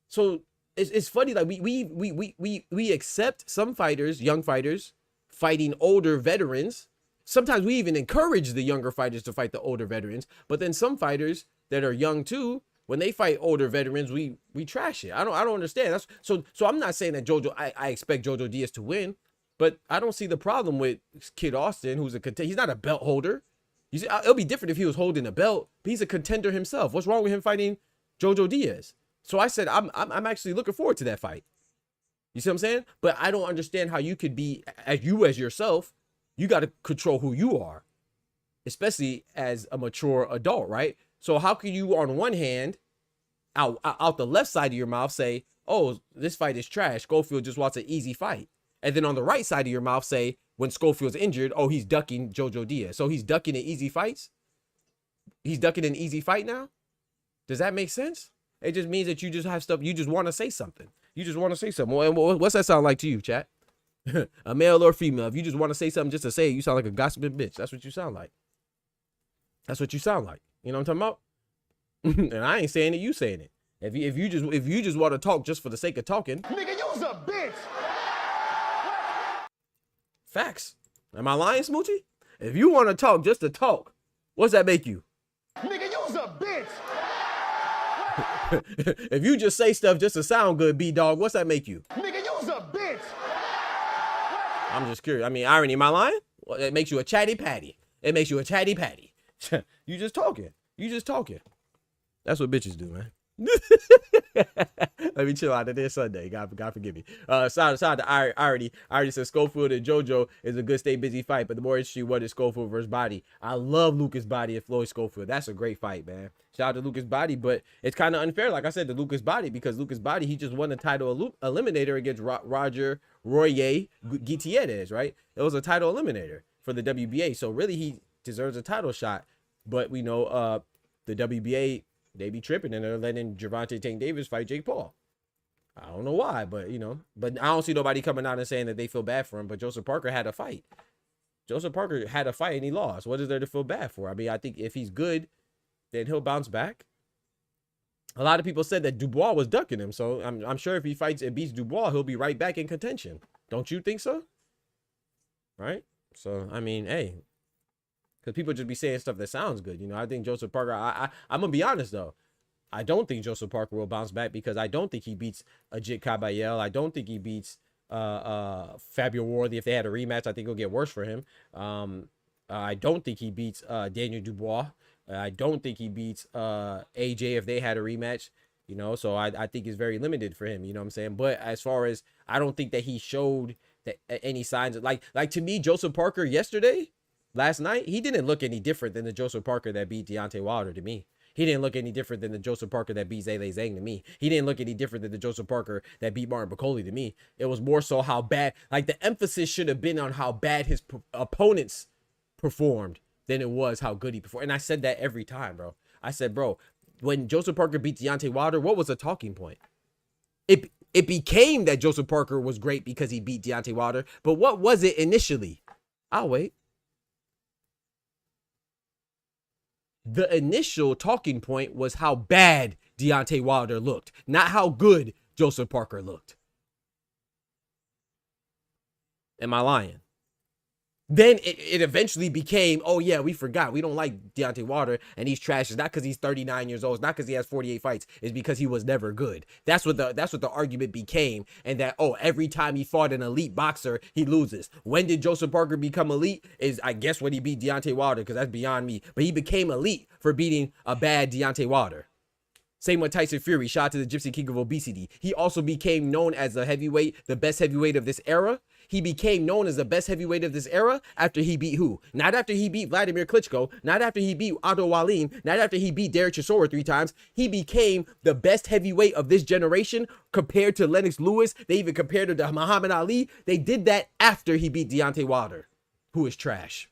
So it's funny, like we accept some fighters, young fighters, fighting older veterans. Sometimes we even encourage the younger fighters to fight the older veterans. But then some fighters that are young too, when they fight older veterans, we trash it. I don't understand. So I'm not saying that I expect Jojo Diaz to win, but I don't see the problem with Kid Austin, who's he's not a belt holder. You see, it'll be different if he was holding a belt, but he's a contender himself. What's wrong with him fighting Jojo Diaz? So I said, I'm actually looking forward to that fight. You see what I'm saying? But I don't understand how you could be, as yourself, you got to control who you are, especially as a mature adult, right? So how can you, on one hand, out the left side of your mouth say, oh, this fight is trash. Schofield just wants an easy fight. And then on the right side of your mouth say, when Schofield's injured, oh, he's ducking Jojo Diaz. So he's ducking in easy fights? He's ducking an easy fight now? Does that make sense? It just means that you just have stuff, you just want to say something. You just want to say something. What's that sound like to you, chat? A male or female? If you just want to say something just to say it, you sound like a gossiping bitch. That's what you sound like. That's what you sound like. You know what I'm talking about? And I ain't saying it, you saying it. If you just want to talk just for the sake of talking. Nigga, you's a bitch. Facts. Am I lying, Smoochie? If you want to talk just to talk, what's that make you? Nigga, you's a bitch. If you just say stuff just to sound good, B-Dog, what's that make you? Nigga, you's a bitch. I'm just curious. I mean, irony, am I lying? Well, it makes you a chatty patty. It makes you a chatty patty. You just talking. You just talking. That's what bitches do, man. Let me chill out. It is Sunday. God forgive me. Shout to Irony. Irony says Schofield and JoJo is a good stay busy fight, but the more interesting one is Schofield versus Body. I love Lucas Body and Floyd Schofield. That's a great fight, man. Shout out to Lucas Body, but it's kind of unfair, like I said, to Lucas Body, because Lucas Body, he just won the title eliminator against Roger Royer Gutierrez, right? It was a title eliminator for the WBA, so really he deserves a title shot. But we know the WBA, they be tripping and they're letting Gervonta Tank Davis fight Jake Paul. I don't know why, but but I don't see nobody coming out and saying that they feel bad for him. But Joseph Parker had a fight. Joseph Parker had a fight and he lost. What is there to feel bad for? I mean, I think if he's good, then he'll bounce back. A lot of people said that Dubois was ducking him, so I'm sure if he fights and beats Dubois, he'll be right back in contention. Don't you think so? Right? So I mean, hey. Because people just be saying stuff that sounds good. I think Joseph Parker, I'm going to be honest, though. I don't think Joseph Parker will bounce back because I don't think he beats Ajit Kabayel. I don't think he beats Fabio Worthy. If they had a rematch, I think it'll get worse for him. I don't think he beats Daniel Dubois. I don't think he beats AJ if they had a rematch. So I think it's very limited for him. You know what I'm saying? But as far as, I don't think that he showed that any signs of, like to me, Joseph Parker yesterday, last night, he didn't look any different than the Joseph Parker that beat Deontay Wilder to me. He didn't look any different than the Joseph Parker that beat Zhang Zhang to me. He didn't look any different than the Joseph Parker that beat Martin Bakole to me. It was more so how bad, like the emphasis should have been on how bad his opponents performed than it was how good he performed. And I said that every time, bro. I said, bro, when Joseph Parker beat Deontay Wilder, what was the talking point? It became that Joseph Parker was great because he beat Deontay Wilder. But what was it initially? I'll wait. The initial talking point was how bad Deontay Wilder looked, not how good Joseph Parker looked. Am I lying? Then it eventually became, oh yeah, we forgot. We don't like Deontay Wilder and he's trash. It's not because he's 39 years old. It's not because he has 48 fights. It's because he was never good. That's what the argument became. And that, oh, every time he fought an elite boxer, he loses. When did Joseph Parker become elite? Is, I guess, when he beat Deontay Wilder, because that's beyond me. But he became elite for beating a bad Deontay Wilder. Same with Tyson Fury. Shout out to the Gypsy King of Obesity. He also became known as the heavyweight, the best heavyweight of this era. He became known as the best heavyweight of this era after he beat who? Not after he beat Vladimir Klitschko. Not after he beat Otto Wallin. Not after he beat Derek Chisora 3 times. He became the best heavyweight of this generation compared to Lennox Lewis. They even compared him to Muhammad Ali. They did that after he beat Deontay Wilder, who is trash.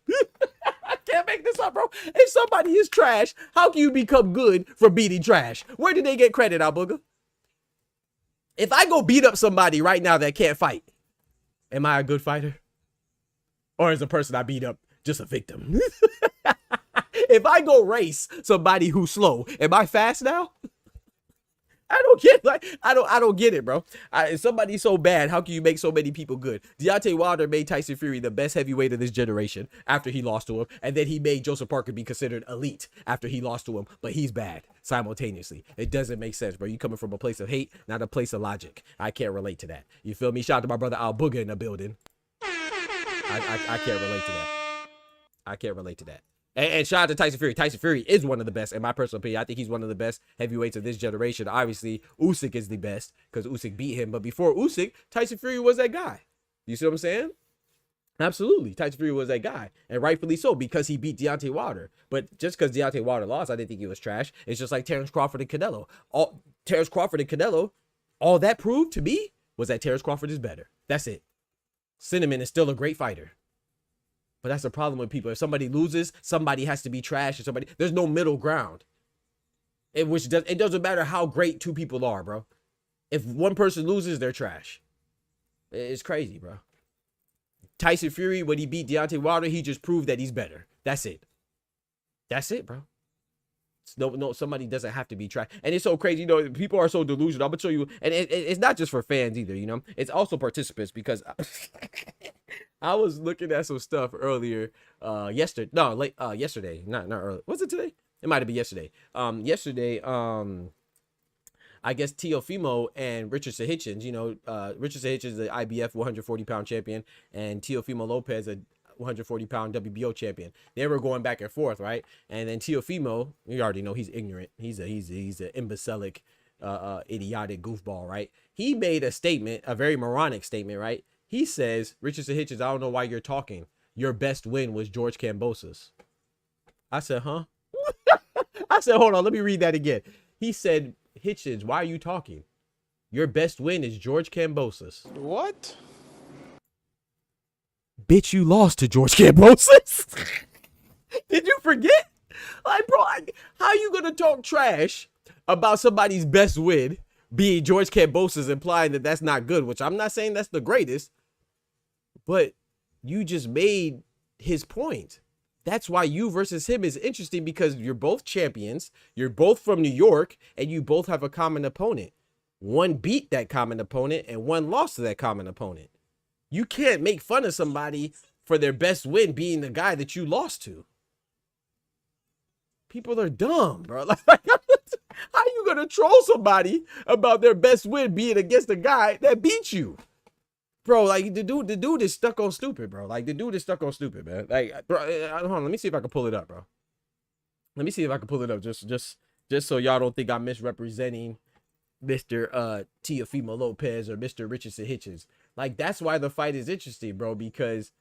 I can't make this up, bro. If somebody is trash, how can you become good from beating trash? Where did they get credit, Al Booger? If I go beat up somebody right now that can't fight, am I a good fighter? Or is the person I beat up just a victim? If I go race somebody who's slow, am I fast now? I don't get it, bro. If somebody's so bad, how can you make so many people good? Deontay Wilder made Tyson Fury the best heavyweight of this generation after he lost to him. And then he made Joseph Parker be considered elite after he lost to him. But he's bad simultaneously. It doesn't make sense, bro. You coming from a place of hate, not a place of logic. I can't relate to that. You feel me? Shout out to my brother Al Booger in the building. I can't relate to that. I can't relate to that. And shout out to Tyson Fury. Tyson Fury is one of the best, in my personal opinion. I think he's one of the best heavyweights of this generation. Obviously, Usyk is the best because Usyk beat him. But before Usyk, Tyson Fury was that guy. You see what I'm saying? Absolutely. Tyson Fury was that guy. And rightfully so, because he beat Deontay Wilder. But just because Deontay Wilder lost, I didn't think he was trash. It's just like Terrence Crawford and Canelo. Terrence Crawford and Canelo, all that proved to me was that Terrence Crawford is better. That's it. Cinnamon is still a great fighter. But that's the problem with people. If somebody loses, somebody has to be trash, or somebody. There's no middle ground. It doesn't matter how great two people are, bro. If one person loses, they're trash. It's crazy, bro. Tyson Fury, when he beat Deontay Wilder, he just proved that he's better. That's it. That's it, bro. No, somebody doesn't have to be trash. And it's so crazy, people are so delusional. I'm gonna show you, and it's not just for fans either, it's also participants, because I was looking at some stuff earlier, yesterday, not early. Was it today? It might have been yesterday. Yesterday, I guess Teofimo and Richardson Hitchens, Richardson Hitchens is the IBF 140-pound champion, and Teofimo Lopez, a 140-pound WBO champion. They were going back and forth, right? And then Teofimo, you already know he's ignorant. He's an imbecilic, idiotic goofball, right? He made a statement, a very moronic statement, right? He says, Richardson Hitchens, I don't know why you're talking. Your best win was George Kambosos. I said, huh? I said, hold on, let me read that again. He said, Hitchens, why are you talking? Your best win is George Kambosos. What? Bitch, you lost to George Kambosos. Did you forget? Like, bro, how you gonna talk trash about somebody's best win being George Kambosos, implying that that's not good, which I'm not saying that's the greatest, but you just made his point. That's why you versus him is interesting, because you're both champions, you're both from New York, and you both have a common opponent. One beat that common opponent and one lost to that common opponent. You can't make fun of somebody for their best win being the guy that you lost to. People are dumb, bro. Like, how you gonna troll somebody about their best win being against the guy that beat you? Bro, like, the dude is stuck on stupid, bro. Like, the dude is stuck on stupid, man. Like, bro, hold on, let me see if I can pull it up, bro. Let me see if I can pull it up, just so y'all don't think I'm misrepresenting Mr. Teofimo Lopez or Mr. Richardson Hitchens. Like, that's why the fight is interesting, bro, because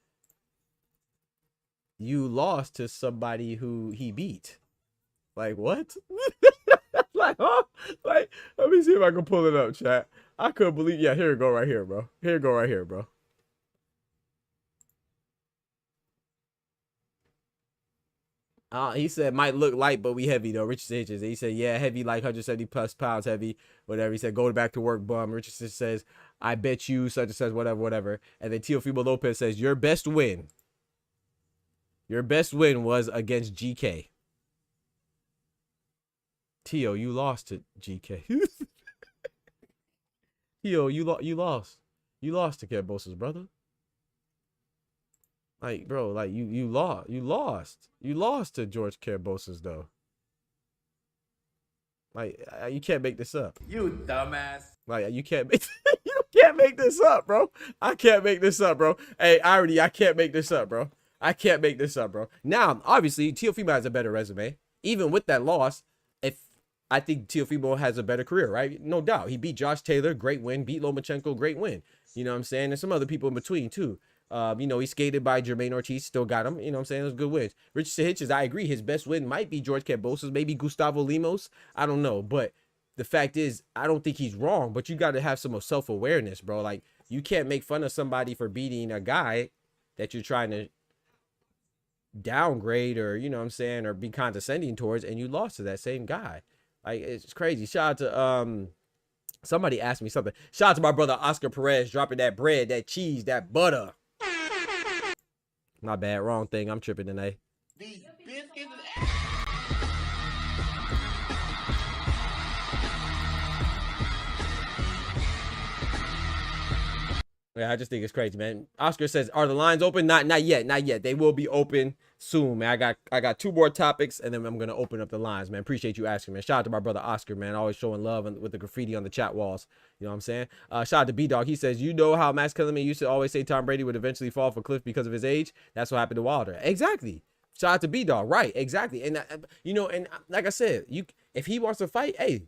you lost to somebody who he beat. Like, what? Like, huh? Like, let me see if I can pull it up, chat. I couldn't believe. Yeah, here it go right here, bro. Here it go right here, bro. He said, might look light, but we heavy, though. Richardson Hitchens. He said, yeah, heavy, like 170 plus pounds heavy, whatever. He said, go back to work, bum. Richardson says, I bet you, such and such, whatever. And then Teofimo Lopez says, your best win was against GK. Teo, you lost to GK. Teo, you lost. You lost to Kambosos, brother. Like, bro, like you lost. You lost to George Kambosos, though. Like, you can't make this up. You dumbass. Like, you can't make this up, bro. I can't make this up, bro. Hey, I can't make this up, bro. I can't make this up, bro. Now, obviously, Teofimo has a better resume. Even with that loss, I think Teofimo has a better career, right? No doubt. He beat Josh Taylor, great win. Beat Lomachenko, great win. You know what I'm saying? And some other people in between, too. He skated by Jermaine Ortiz, still got him. You know what I'm saying? Those good wins. Richardson Hitchens, I agree. His best win might be George Kambosos, maybe Gustavo Lemos. I don't know. But the fact is, I don't think he's wrong. But you got to have some self-awareness, bro. Like, you can't make fun of somebody for beating a guy that you're trying to downgrade or, you know what I'm saying, or be condescending towards, and you lost to that same guy. Like, it's crazy. Shout out to somebody asked me something. Shout out to my brother Oscar Perez dropping that bread, that cheese, that butter. My bad, wrong thing. I'm tripping tonight. These biscuits. Yeah, I just think it's crazy, man. Oscar says, "Are the lines open?" Not yet. They will be open soon, man. I got 2 more topics, and then I'm gonna open up the lines, man. Appreciate you asking, man. Shout out to my brother Oscar, man. Always showing love with the graffiti on the chat walls. You know what I'm saying? Shout out to B Dog. He says, "You know how Max Kellerman used to always say Tom Brady would eventually fall off a cliff because of his age? That's what happened to Wilder." Exactly. Shout out to B Dog. Right. Exactly. And and like I said, if he wants to fight, hey,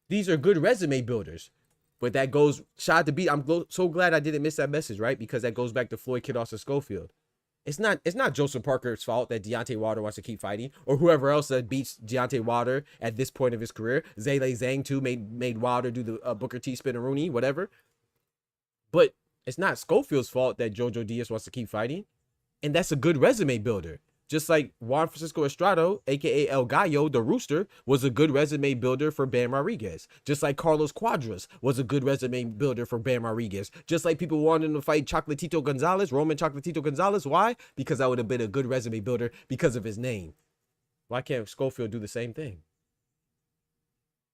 these are good resume builders. But that goes, shout out to B. I'm so glad I didn't miss that message, right? Because that goes back to Floyd Kid Schofield. It's not Joseph Parker's fault that Deontay Wilder wants to keep fighting, or whoever else that beats Deontay Wilder at this point of his career. Zayla Zhang too made Wilder do the Booker T spin and Rooney, whatever. But it's not Schofield's fault that Jojo Diaz wants to keep fighting. And that's a good resume builder. Just like Juan Francisco Estrada, aka El Gallo, the Rooster, was a good resume builder for Bam Rodriguez. Just like Carlos Cuadras was a good resume builder for Bam Rodriguez. Just like people wanted to fight Chocolatito Gonzalez, Roman Chocolatito Gonzalez. Why? Because that would have been a good resume builder because of his name. Why can't Schofield do the same thing?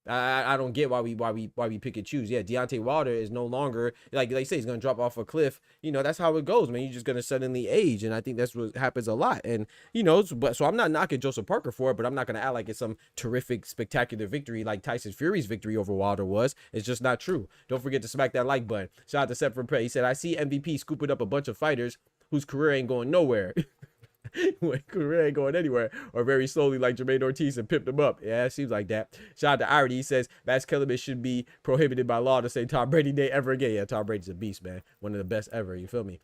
I don't get why we pick and choose. Yeah, Deontay Wilder is no longer, like they say, he's gonna drop off a cliff. You know, that's how it goes, man. You're just gonna suddenly age, and I think that's what happens a lot. And you know, so I'm not knocking Joseph Parker for it, but I'm not gonna act like it's some terrific, spectacular victory like Tyson Fury's victory over Wilder was. It's just not true. Don't forget to smack that like button. Shout out to Seth for Prey. He said, "I see MVP scooping up a bunch of fighters whose career ain't going nowhere." Career ain't going anywhere, or very slowly like Jermaine Ortiz and pimped him up. Yeah, it seems like that. Shout out to Irony. He says Max Kellerman should be prohibited by law to say Tom Brady day ever again. Yeah, Tom Brady's a beast, man. One of the best ever. You feel me?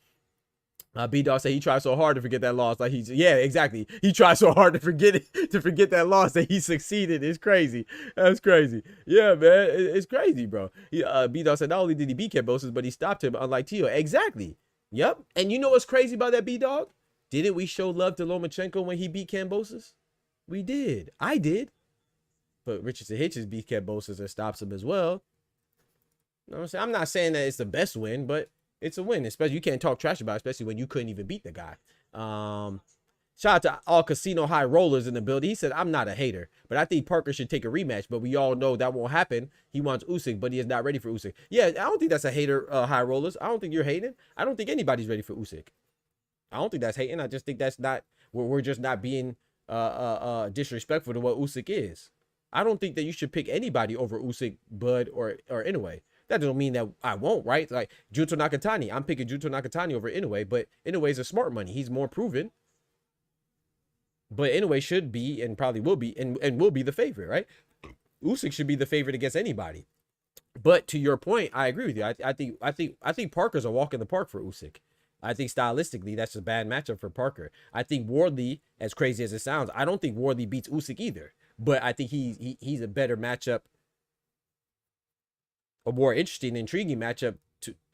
B-Dog said he tried so hard to forget that loss. Like yeah, exactly. He tried so hard to forget it, to forget that loss that he succeeded. It's crazy. That's crazy. Yeah, man. It's crazy, bro. B-Dog said not only did he beat Kambosos, but he stopped him, unlike Tio. Exactly. Yep. And you know what's crazy about that, B-Dog? Didn't we show love to Lomachenko when he beat Kambosos? We did. I did. But Richardson Hitchens beat Kambosos and stops him as well. You know what I'm saying? I'm not saying that it's the best win, but it's a win. Especially you can't talk trash about it, especially when you couldn't even beat the guy. Shout out to all casino high rollers in the building. He said, I'm not a hater, but I think Parker should take a rematch. But we all know that won't happen. He wants Usyk, but he is not ready for Usyk. Yeah, I don't think that's a hater, high rollers. I don't think you're hating. I don't think anybody's ready for Usyk. I don't think that's hating. I just think that's not, we're just not being disrespectful to what Usyk is. I don't think that you should pick anybody over Usyk, Bud, or Inoue. That doesn't mean that I won't, right? Like Junto Nakatani, I'm picking Junto Nakatani over Inoue, but Inoue's a smart money. He's more proven. But Inoue should be and probably will be and will be the favorite, right? Usyk should be the favorite against anybody. But to your point, I agree with you. I think Parker's a walk in the park for Usyk. I think stylistically, that's a bad matchup for Parker. I think Wardley, as crazy as it sounds, I don't think Wardley beats Usyk either. But I think he's a better matchup, a more interesting, intriguing matchup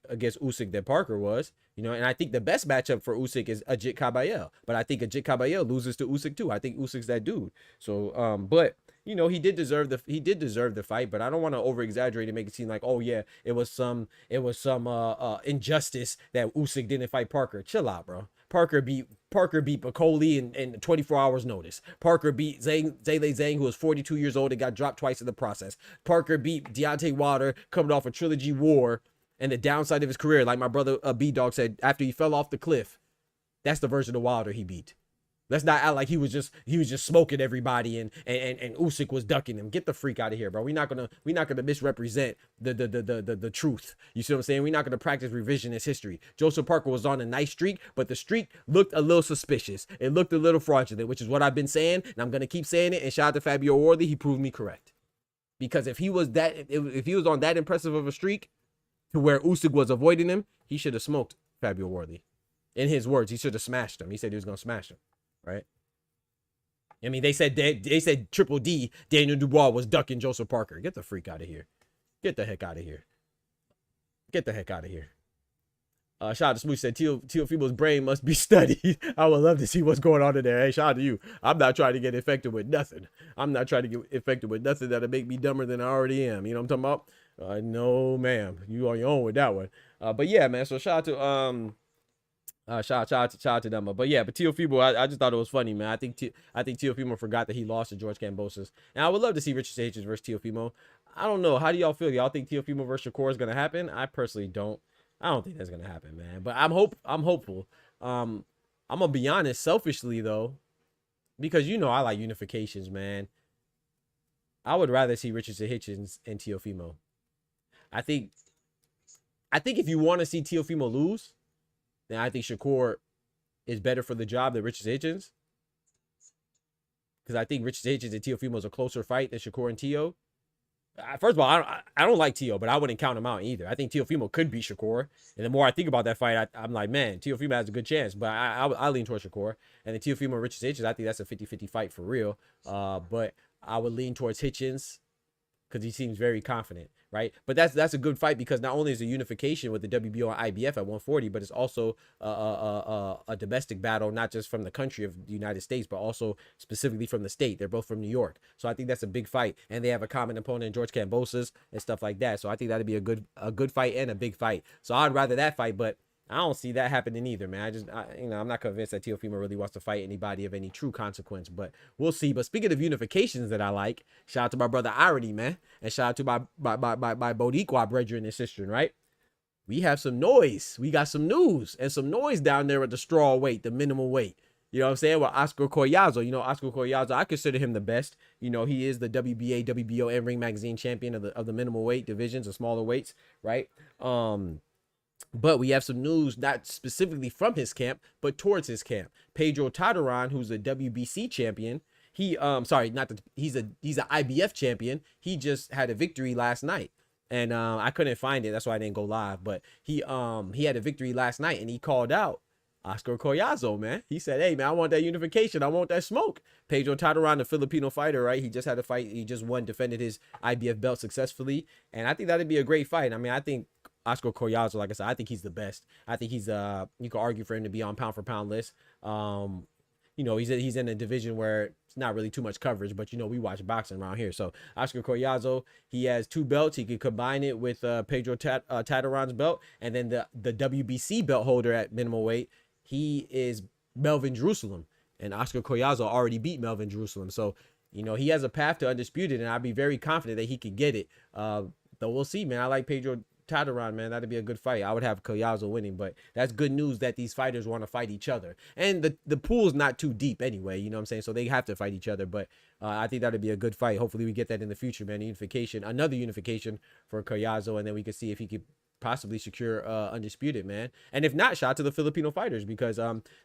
against Usyk than Parker was. You know, and I think the best matchup for Usyk is Ajit Kabayel. But I think Ajit Kabayel loses to Usyk too. I think Usyk's that dude. So, but you know, he did deserve the fight, but I don't want to over exaggerate and make it seem like, oh yeah, it was some injustice that Usyk didn't fight Parker. Chill out, bro. Parker beat Bacoli in 24 hours notice. Parker beat Zhang Zhang, who was 42 years old and got dropped twice in the process. Parker beat Deontay Wilder coming off a trilogy war and the downside of his career, like my brother B-Dog said, after he fell off the cliff. That's the version of Wilder he beat. Let's not act like he was just smoking everybody and Usyk was ducking him. Get the freak out of here, bro. We're not gonna misrepresent the truth. You see what I'm saying? We're not gonna practice revisionist history. Joseph Parker was on a nice streak, but the streak looked a little suspicious. It looked a little fraudulent, which is what I've been saying, and I'm gonna keep saying it. And shout out to Fabio Wardley, he proved me correct. Because if he was on that impressive of a streak to where Usyk was avoiding him, he should have smoked Fabio Wardley. In his words, he should have smashed him. He said he was gonna smash him. Right? I mean, they said Triple D, Daniel Dubois was ducking Joseph Parker. Get the freak out of here. Get the heck out of here. Get the heck out of here. Shout out to Smooth said Teofimo's brain must be studied. I would love to see what's going on in there. Hey, shout out to you. I'm not trying to get infected with nothing. I'm not trying to get infected with nothing that'll make me dumber than I already am. You know what I'm talking about? No, ma'am. You on your own with that one. But yeah, man. So shout out to shout out to them. But yeah, but Teofimo, I just thought it was funny, man. I think Teofimo forgot that he lost to George Kambosos. And I would love to see Richard Sages versus Teofimo. I don't know. How do y'all feel? Y'all think Teofimo versus Shakur is gonna happen? I personally don't. I don't think that's gonna happen, man. But I'm hopeful. I'm gonna be honest, selfishly though, because you know I like unifications, man. I would rather see Richardson Hitchens and Teofimo. I think if you want to see Teofimo lose, then I think Shakur is better for the job than Richard Hitchens. Because I think Richard Hitchens and Teofimo is a closer fight than Shakur and Teo. First of all, I don't like Teo, but I wouldn't count him out either. I think Teofimo could beat Shakur. And the more I think about that fight, I'm like, man, Teofimo has a good chance. But I lean towards Shakur. And then Teofimo and Richard Hitchens, I think that's a 50-50 fight for real. But I would lean towards Hitchens because he seems very confident, right? But that's a good fight because not only is a unification with the WBO and IBF at 140, but it's also a domestic battle, not just from the country of the United States, but also specifically from the state. They're both from New York, so I think that's a big fight, and they have a common opponent in George Kambosos and stuff like that. So I think that'd be a good fight and a big fight. So I'd rather that fight, but I don't see that happening either, man. I'm not convinced that Teofimo really wants to fight anybody of any true consequence, but we'll see. But speaking of unifications that I like, shout out to my brother Irony, man, and shout out to my Boricua brethren and sister, right? We have some noise. We got some news and some noise down there at the straw weight, the minimum weight. You know what I'm saying? Well, Oscar Collazo, Oscar Collazo, I consider him the best. He is the WBA, WBO, and Ring Magazine champion of the minimum weight divisions, the smaller weights, right? But we have some news, not specifically from his camp, but towards his camp. Pedro Tartaran, who's a WBC champion, he's an IBF champion. He just had a victory last night, and I couldn't find it. That's why I didn't go live. But he had a victory last night, and he called out Oscar Collazo, man. He said, "Hey, man, I want that unification. I want that smoke." Pedro Tartaran, the Filipino fighter, right? He just had a fight. He just defended his IBF belt successfully, and I think that'd be a great fight. I mean, I think Oscar Collazo, like I said, I think he's the best. I think he's you could argue for him to be on pound for pound list. He's in a division where it's not really too much coverage, but we watch boxing around here. So Oscar Collazo, he has 2 belts. He could combine it with Pedro Tartaran's belt, and then the WBC belt holder at minimum weight, he is Melvin Jerusalem, and Oscar Collazo already beat Melvin Jerusalem. So he has a path to undisputed, and I'd be very confident that he could get it. Though we'll see, man. I like Pedro Tartaran, man. That'd be a good fight. I would have Collazo winning, but that's good news that these fighters want to fight each other. And the pool's not too deep anyway, you know what I'm saying? So they have to fight each other, but I think that'd be a good fight. Hopefully we get that in the future, man. Another unification for Collazo, and then we could see if he could possibly secure undisputed, man. And if not, shout out to the Filipino fighters, because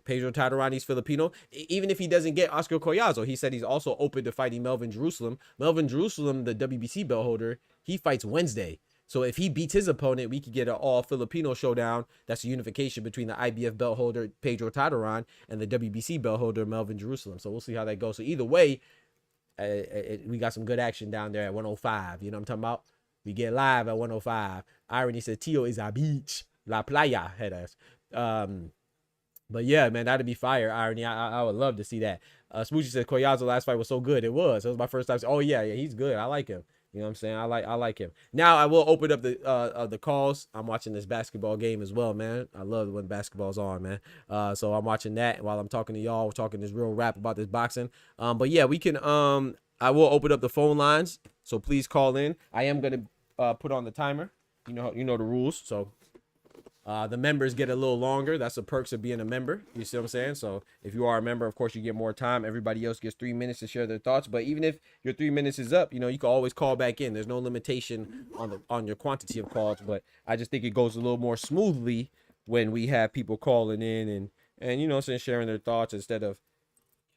Pedro Tartaran, he's Filipino. Even if he doesn't get Oscar Collazo, he said he's also open to fighting Melvin Jerusalem. Melvin Jerusalem, the WBC belt holder, he fights Wednesday. So if he beats his opponent, we could get an all-Filipino showdown. That's a unification between the IBF belt holder, Pedro Tartaran, and the WBC belt holder, Melvin Jerusalem. So we'll see how that goes. So either way, we got some good action down there at 105. You know what I'm talking about? We get live at 105. Irony said, Tio is a beach. La playa, head ass. But yeah, man, that'd be fire, Irony. I would love to see that. Smoochie said, Collazo last fight was so good. It was my first time. Oh, yeah, he's good. I like him. You know what I'm saying? I like him. Now I will open up the calls. I'm watching this basketball game as well, man. I love when basketball's on, man. So I'm watching that while I'm talking to y'all. We're talking this real rap about this boxing. But yeah, we can. I will open up the phone lines, so please call in. I am gonna put on the timer. You know the rules. So the members get a little longer. That's the perks of being a member. You see what I'm saying? So if you are a member, of course, you get more time. Everybody else gets 3 minutes to share their thoughts. But even if your 3 minutes is up, you can always call back in. There's no limitation on your quantity of calls. But I just think it goes a little more smoothly when we have people calling in and sharing their thoughts instead of.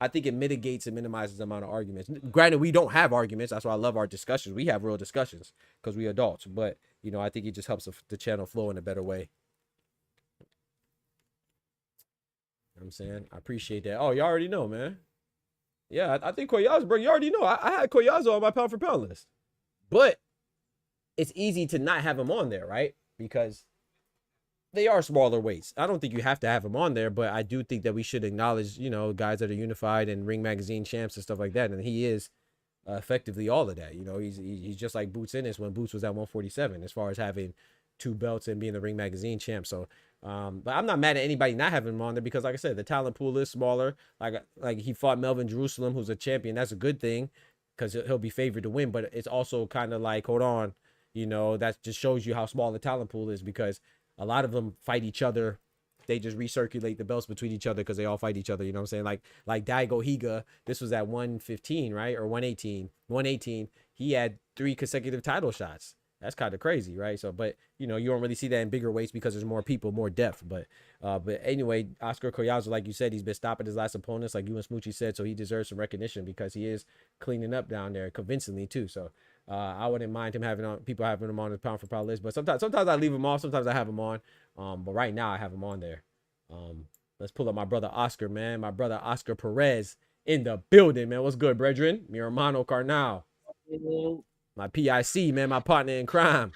I think it mitigates and minimizes the amount of arguments. Granted, we don't have arguments. That's why I love our discussions. We have real discussions because we adults. But I think it just helps the channel flow in a better way. You know what I'm saying? I appreciate that. Oh, you already know, man. Yeah, I think Collazo, bro, you already know. I had Collazo on my pound for pound list. But it's easy to not have him on there, right? Because they are smaller weights. I don't think you have to have him on there, but I do think that we should acknowledge, guys that are unified and Ring Magazine champs and stuff like that. And he is effectively all of that. He's just like Boots Ennis when Boots was at 147 as far as having 2 belts and being the Ring Magazine champ. So but I'm not mad at anybody not having him on there because, like I said, the talent pool is smaller. Like he fought Melvin Jerusalem, who's a champion. That's a good thing because he'll be favored to win. But it's also kind of like, hold on, that just shows you how small the talent pool is because a lot of them fight each other. They just recirculate the belts between each other because they all fight each other. You know what I'm saying? Like Daigo Higa, this was at 115, right? Or 118. 118. He had 3 consecutive title shots. That's kind of crazy, right? So, but you don't really see that in bigger weights because there's more people, more depth. But anyway, Oscar Collazo, like you said, he's been stopping his last opponents, like you and Smoochie said, so he deserves some recognition because he is cleaning up down there convincingly too. So I wouldn't mind him people having him on his pound for pound list. But sometimes I leave him off, sometimes I have him on. But right now I have him on there. Let's pull up my brother Oscar, man. My brother Oscar Perez in the building, man. What's good, brethren? Mi hermano Carnal. My PIC, man, my partner in crime.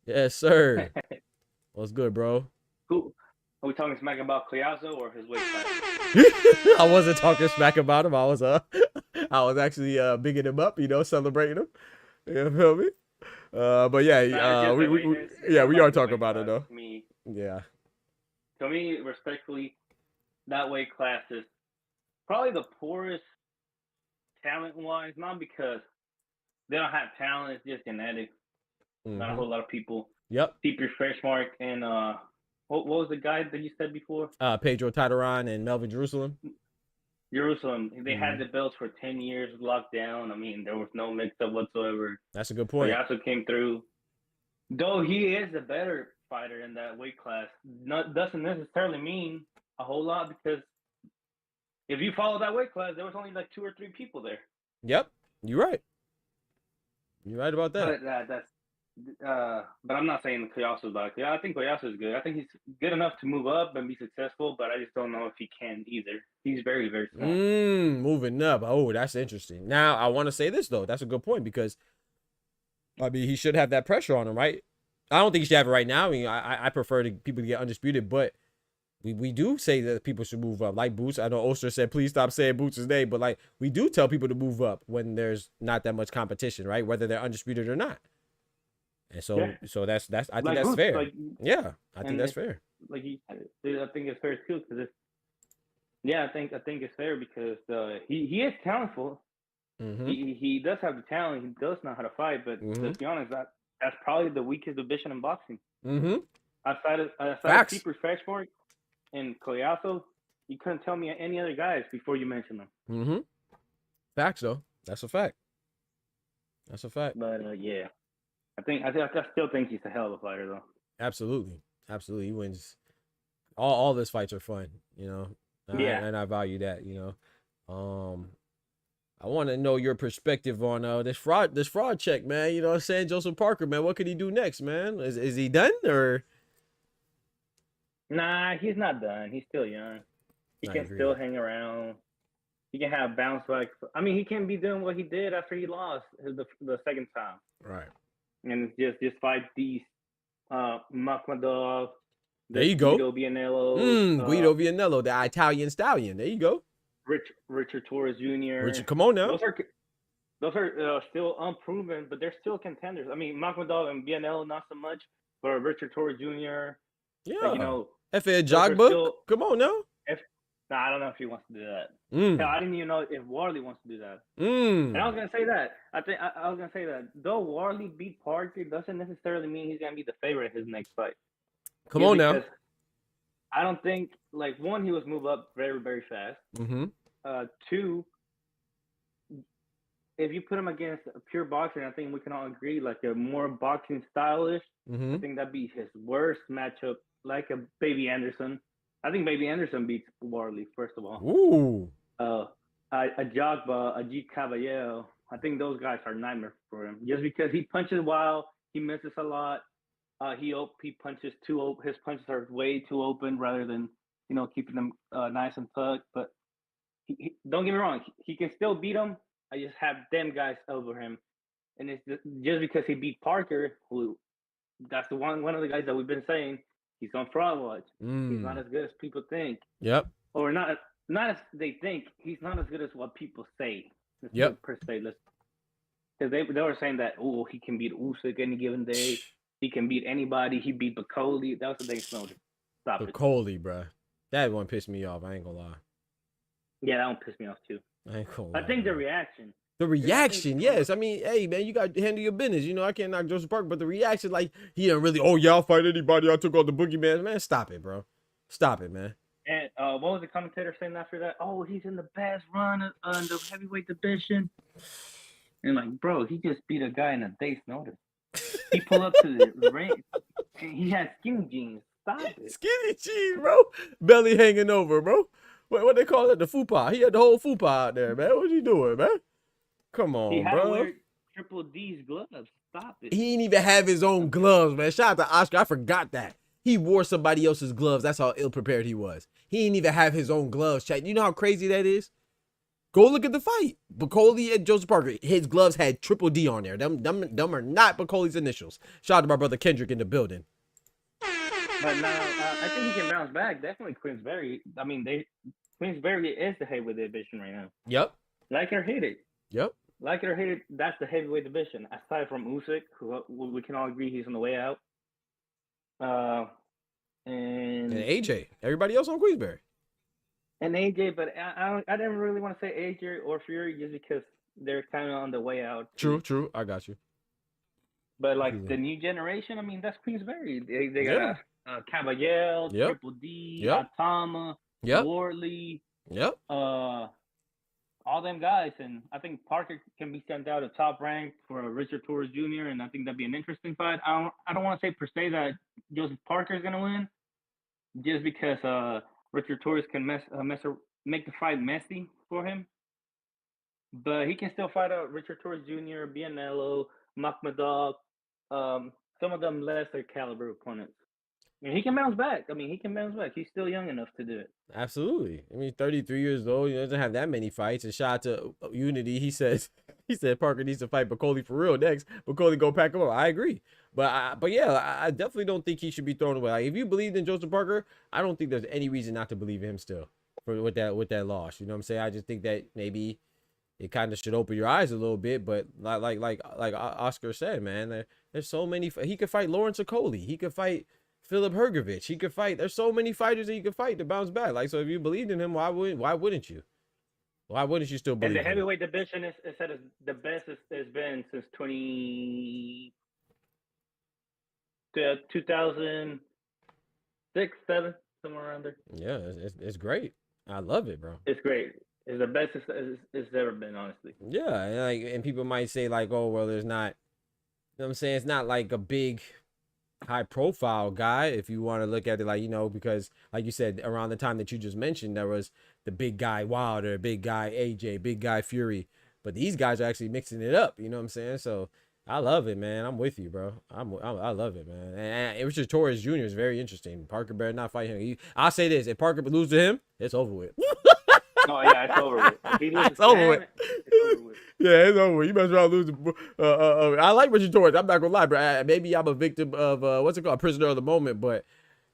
Yes, sir. What's good, bro? Who are we talking smack about Cleazo or his weight class? I wasn't talking smack about him. I was actually bigging him up, you know, celebrating him. You feel me? But yeah, we are talking about it though. Yeah. To me, respectfully, that weight class is probably the poorest talent-wise, not because they don't have talent, it's just genetics. Not a whole lot of people. Yep. Keep your fresh mark and what was the guy that you said before? Pedro Tataran and Melvin Jerusalem. They had the belts for 10 years locked down. I mean, there was no mix-up whatsoever. That's a good point. He also came through. Though he is the better fighter in that weight class, doesn't necessarily mean a whole lot because if you follow that weight class, there was only like 2 or 3 people there. Yep, you're right. You're right about that. But I'm not saying Collazo's bad. Yeah, I think Collazo is good. I think he's good enough to move up and be successful, but I just don't know if he can either. He's very, very small. Moving up. Oh, that's interesting. Now, I want to say this, though. That's a good point because, I mean, he should have that pressure on him, right? I don't think he should have it right now. I mean, I prefer people to get undisputed, but we do say that people should move up. Like Boots, I know Oster said, please stop saying Boots' name, but like we do tell people to move up when there's not that much competition, right? Whether they're undisputed or not. And so, so that's I think that's fair. I think that's fair. Like I think it's fair too because I think it's fair because he is talented. He does have the talent. He does know how to fight, but let's be honest, that's probably the weakest division in boxing. Outside of Keeper Freshmark and Collazo, you couldn't tell me any other guys before you mentioned them. Facts though. That's a fact. That's a fact. But I still think he's a hell of a fighter though. Absolutely. He wins. All his fights are fun, you know. And I value that, you know. I want to know your perspective on this fraud check, man. You know what I'm saying? Joseph Parker, man. What could he do next, man? Is he done or? Nah, he's not done. He's still young. He can still hang around. He can have bounce back. I mean, he can be doing what he did after he lost the second time. Right. And just fight these Makhmadov. There you go. Guido Vianello. Guido Vianello, the Italian stallion. There you go. Richard Torres Jr. Richard, come on now. Those are still unproven, but they're still contenders. I mean, Makhmadov and Vianello not so much, but Richard Torres Jr. Yeah. Like, you know, F.A. Jogba. Come on now. I don't know if he wants to do that. Hell, I didn't even know if Warley wants to do that. And I was gonna say that. I was gonna say that. Though Warley beat Parker, doesn't necessarily mean he's gonna be the favorite in his next fight. Come on now. I don't think one, he was moved up very, very fast. 2, if you put him against a pure boxer, I think we can all agree, like a more boxing stylish. I think that'd be his worst matchup, like a Baby Anderson. I think Baby Anderson beats Warley, first of all. Ooh. A Jogba, a G Caballero. I think those guys are nightmare for him. Just because he punches wild, he misses a lot. He punches his punches are way too open rather than, you know, keeping them nice and tucked. But he, don't get me wrong, he can still beat him. I just have them guys over him. And it's just because he beat Parker, who that's the one of the guys that we've been saying, he's on fraud watch. He's not as good as people think. Yep. Or not as they think. He's not as good as what people say. Yep. Per se, because they were saying that he can beat Usyk any given day. He can beat anybody. He beat Bacoli. That was the thing. Stop it. Bacoli, bro. That one pissed me off. I ain't gonna lie. Yeah, that one pissed me off too. I ain't gonna lie. I think the reaction. The reaction, yes. I mean, hey, man, you got to handle your business. You know, I can't knock Joseph Parker, but the reaction, like, he didn't really, I'll fight anybody. I took all the boogeyman. Man, stop it, bro. Stop it, man. And what was the commentator saying after that? Oh, he's in the best run in the heavyweight division. And like, bro, he just beat a guy in a day's notice. He pulled up to the ring. And he had skinny jeans. Stop it. Skinny jeans, bro. Belly hanging over, bro. What they call it? The fupa. He had the whole fupa out there, man. What you doing, man? Come on, he had bro. To wear Triple D's gloves. Stop it. He didn't even have his own gloves, man. Shout out to Oscar. I forgot that. He wore somebody else's gloves. That's how ill-prepared he was. He didn't even have his own gloves. Chat. You know how crazy that is? Go look at the fight. Bacoli and Joseph Parker. His gloves had triple D on there. Them are not Bacoli's initials. Shout out to my brother Kendrick in the building. But now, I think he can bounce back. Definitely Queensberry. I mean, Queensberry is the heavyweight division right now. Yep. Like it or hate it. Yep. Like it or hate it, that's the heavyweight division. Aside from Usyk, who we can all agree he's on the way out. And AJ. Everybody else on Queensberry. And AJ, but I didn't really want to say AJ or Fury just because they're kind of on the way out. True. I got you. But like the new generation, I mean, that's Queensberry. They got Caballero, Yep. Triple D, Yep. Atama, Yep. Wardley, Yep. all them guys. And I think Parker can be sent out at top rank for Richard Torres Jr. And I think that'd be an interesting fight. I don't want to say per se that Joseph Parker is gonna win, just because Richard Torres can make the fight messy for him. But he can still fight out Richard Torres Jr., Bianello, Makhmudov, some of them lesser caliber opponents. And he can bounce back. He's still young enough to do it. Absolutely. I mean, 33 years old. He doesn't have that many fights. And shout out to Unity. He said Parker needs to fight Bacoli for real next. Bacoli go pack him up. I agree. But yeah, I definitely don't think he should be thrown away. Like, if you believed in Joseph Parker, I don't think there's any reason not to believe in him still with that loss. You know what I'm saying? I just think that maybe it kind of should open your eyes a little bit. But like Oscar said, man, there's so many. He could fight Lawrence Okoli. He could fight Philip Hergovich. He could fight. There's so many fighters that he could fight to bounce back. Like, so if you believed in him, why wouldn't you? Why wouldn't you still believe? And the heavyweight division is said is the best it's been since 2006, 7, somewhere around there. Yeah, it's great. I love it, bro. It's great. It's the best it's ever been, honestly. Yeah, and people might say like, oh well, there's not. You know what I'm saying? It's not like a big, high profile guy if you want to look at it like, because like you said, around the time that you just mentioned, there was the big guy Wilder, big guy AJ, big guy Fury, but these guys are actually mixing it up. You know what I'm saying? So I love it, man. I'm with you, bro. I love it, man. And Richard Torres Jr. is very interesting. Parker better not fight him. I'll say this: if Parker loses to him, it's over with. Oh yeah, it's over with. If he loses It's over with. it's over with. Yeah, it's over. You mess around losing. I like Richard Torres. I'm not gonna lie, bro. Maybe I'm a victim of what's it called, prisoner of the moment. But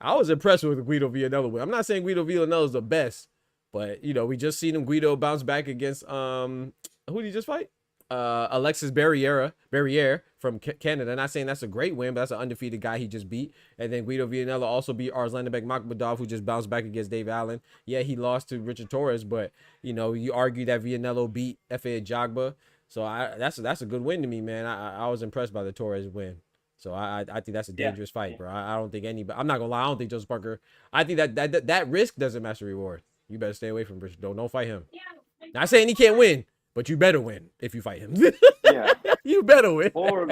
I was impressed with Guido Vianello win. I'm not saying Guido Vianello is the best, but we just seen him Guido bounce back against who did he just fight? Alexis Barriere from Canada. Not saying that's a great win, but that's an undefeated guy he just beat. And then Guido Vianello also beat Arslanbek Makhmudov, who just bounced back against Dave Allen. Yeah, he lost to Richard Torres, but you argue that Vianello beat Efe Ajagba. So that's a good win to me, man. I was impressed by the Torres win. So I think that's a dangerous fight, bro. I don't think anybody. I'm not gonna lie. I don't think Joseph Parker. I think that risk doesn't match the reward. You better stay away from Richard. Don't fight him. Not saying he can't win, but you better win if you fight him. Yeah. You better win. Or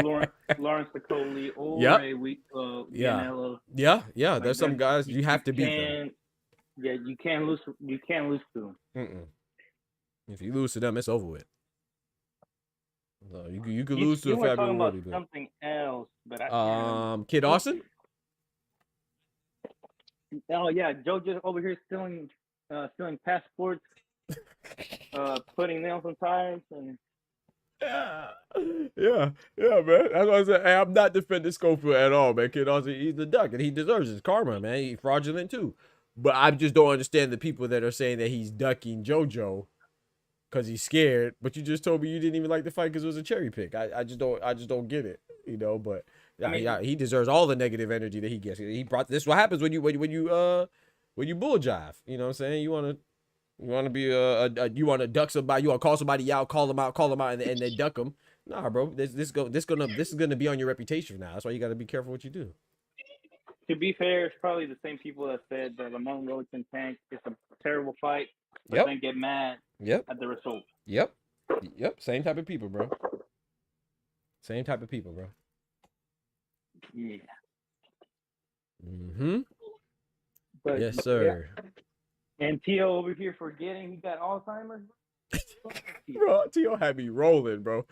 Lawrence Okoli, or Vianello. Yeah. Like, There's some guys you have to beat them. Yeah, you can't lose to them. If you lose to them, it's over with. So you could lose to a Fabio talking about Woody, something else, but Kid Austin. Oh yeah, Joe just over here stealing passports, putting nails on tires, and yeah, man. That's what I said. Hey, I'm not defending Schofield at all, man. Kid Austin, he's the duck, and he deserves his karma, man. He's fraudulent too, but I just don't understand the people that are saying that he's ducking JoJo because he's scared. But you just told me you didn't even like the fight because it was a cherry pick. I just don't get it, But yeah, he deserves all the negative energy that he gets. He brought this. What happens when you bull jive? You know what I'm saying? You want to be you want to duck somebody, you want to call somebody out, call them out, and then duck them. Nah, bro, this is gonna be on your reputation now. That's why you got to be careful what you do. To be fair, it's probably the same people that said that Lamont Roach and Tank is a terrible fight, but then get mad at the result. Yep. Same type of people, bro. Yeah. But, yes, sir. Yeah. And Tio over here forgetting he got Alzheimer's. Bro, Tio had me rolling, bro.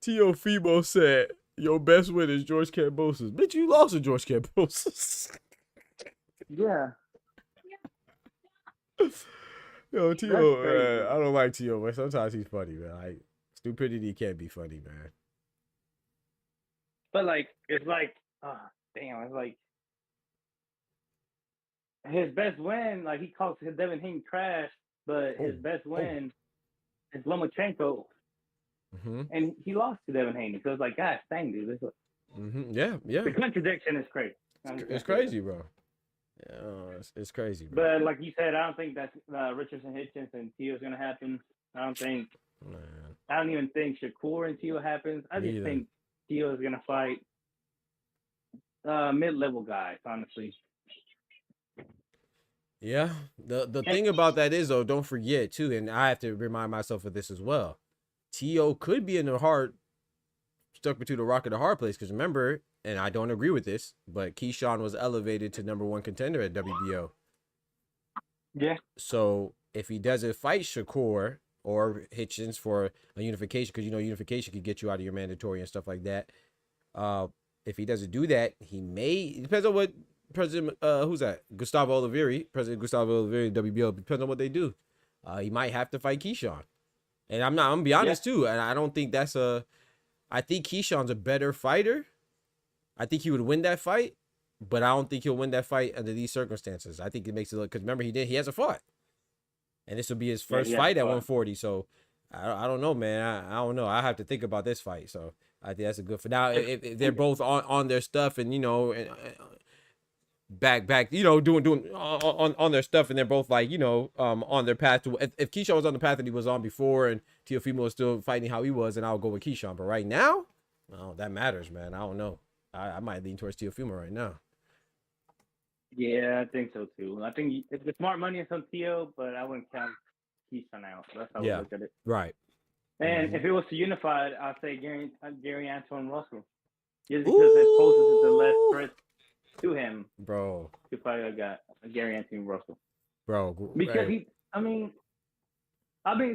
Tio Febo said, your best win is George Kambosos. Bitch, you lost to George Kambosos. Yeah. Yo, Tio, crazy. I don't like Tio, but sometimes he's funny, man. Like stupidity can't be funny, man. But like, it's like, damn, it's like his best win. Like he calls his Devin Haney trash, but his best win is Lomachenko, Mm-hmm. and he lost to Devin Haney. So it's like, gosh, dang, dude, this Mm-hmm. Yeah, yeah. the contradiction is crazy. It's crazy, bro. Yeah, it's crazy, bro. But like you said, I don't think that's Richardson, Hitchens, and Tio's gonna happen. I don't think. Man. I don't even think Shakur and Tio happens. I just think Tio is gonna fight mid-level guys, honestly. Yeah. The thing about that is though, don't forget too, and I have to remind myself of this as well. Tio could be in the hard, stuck between the rock and the hard place. Because remember, and I don't agree with this, but Keyshawn was elevated to #1 contender at WBO. Yeah. So if he doesn't fight Shakur or Hitchens for a unification, because you know unification could get you out of your mandatory and stuff like that. If he doesn't do that, he may. It depends on what President. Who's that? Gustavo Oliveri, President Gustavo Oliveri, WBO. Depends on what they do. He might have to fight Keyshawn. And I'm gonna be honest too, and I don't think that's I think Keyshawn's a better fighter. I think he would win that fight, but I don't think he'll win that fight under these circumstances. I think it makes it look, because remember he hasn't fought, and this will be his first fight at 140. So I don't know, man. I don't know. I have to think about this fight. So I think that's a good for now. If they're both on their stuff, and you know, back, you know, doing on their stuff, and they're both like, you know, on their path to. If Keyshawn was on the path that he was on before, and Teofimo was still fighting how he was, then I'll go with Keyshawn. But right now, oh, that matters, man. I don't know. I might lean towards Teofimo right now. Yeah, I think so too. I think the smart money is on Tio, but I wouldn't count Keyshawn out. That's how I look at it. Right. And if it was to unified, I'd say Gary Antoine Russell, just because it poses the less threat to him, bro. to fight a Gary Antoine Russell, bro. Because I mean,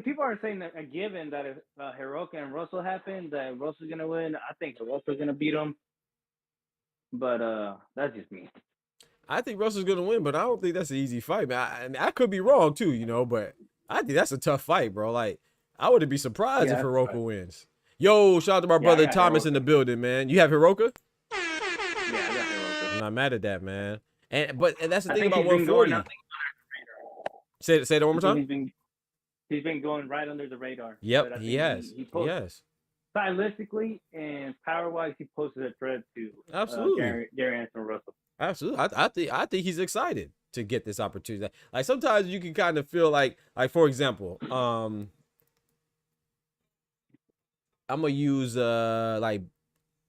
people are saying that a given that if Hiroka and Russell happen, that Russell's gonna win. I think Russell's gonna beat him, but that's just me. I think Russell's gonna win, but I don't think that's an easy fight, man. I could be wrong too, you know, but I think that's a tough fight, bro. Like, I wouldn't be surprised if Hiroka wins. Yo, shout out to my brother Thomas in the building, man. You have Hiroka? Yeah, I got Hiroka. I'm not mad at that, man. And that's the thing about 140. Say that one more time. He's been going right under the radar. Yep, he has. Yes. Stylistically and power-wise, he posted a threat to absolutely Gary Antoine Russell. Absolutely, I think he's excited to get this opportunity. Like sometimes you can kind of feel like for example, I'm gonna use like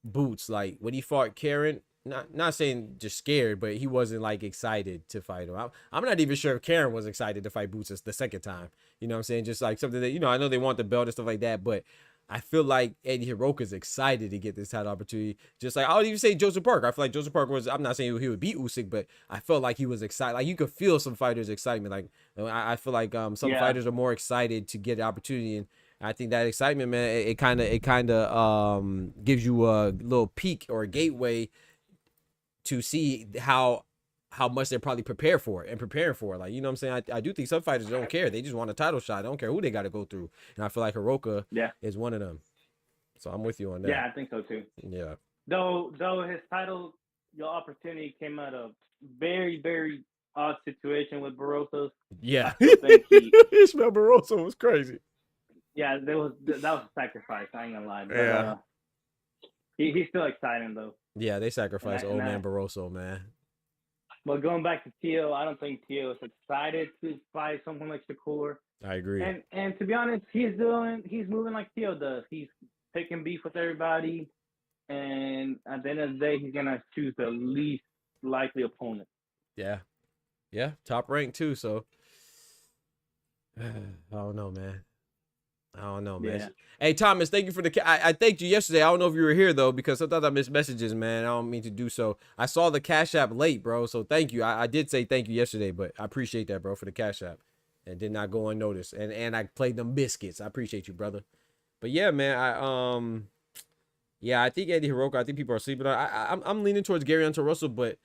Boots, like when he fought Karen. Not saying just scared, but he wasn't like excited to fight him. I'm not even sure if Karen was excited to fight Boots the second time. You know what I'm saying? Just like something that, you know, I know they want the belt and stuff like that, but I feel like Eddie Hiroka's excited to get this title opportunity. Just like, I would even say Joseph Parker. I feel like Joseph Parker was, I'm not saying he would beat Usyk, but I felt like he was excited. Like you could feel some fighters' excitement. Like I feel like some fighters are more excited to get the opportunity, and I think that excitement, man, it kind of gives you a little peek or a gateway to see how much they're probably preparing for it. Like, you know what I'm saying? I do think some fighters don't care. They just want a title shot. They don't care who they got to go through. And I feel like Hiroka is one of them. So I'm with you on that. Yeah, I think so too. Yeah. Though his title, your opportunity came out of very, very odd situation with Barroso. Yeah. Ishmael Barroso was crazy. Yeah, that was a sacrifice. I ain't gonna lie. But, yeah. He's still exciting though. Yeah, they sacrificed old man Barroso, man. But going back to Tio, I don't think Tio is excited to fight someone like Shakur. I agree. And to be honest, he's moving like Tio does. He's picking beef with everybody, and at the end of the day, he's gonna choose the least likely opponent. Yeah, top rank too. So I don't know, man. Yeah. Hey, Thomas, thank you for I thanked you yesterday. I don't know if you were here, though, because sometimes I miss messages, man. I don't mean to do so. I saw the Cash App late, bro, so thank you. I did say thank you yesterday, but I appreciate that, bro, for the Cash App. And did not go unnoticed. And I played them biscuits. I appreciate you, brother. But, yeah, man, I think Eddie Hiroka, I think people are sleeping on. I'm leaning towards Gary Antoine Russell, but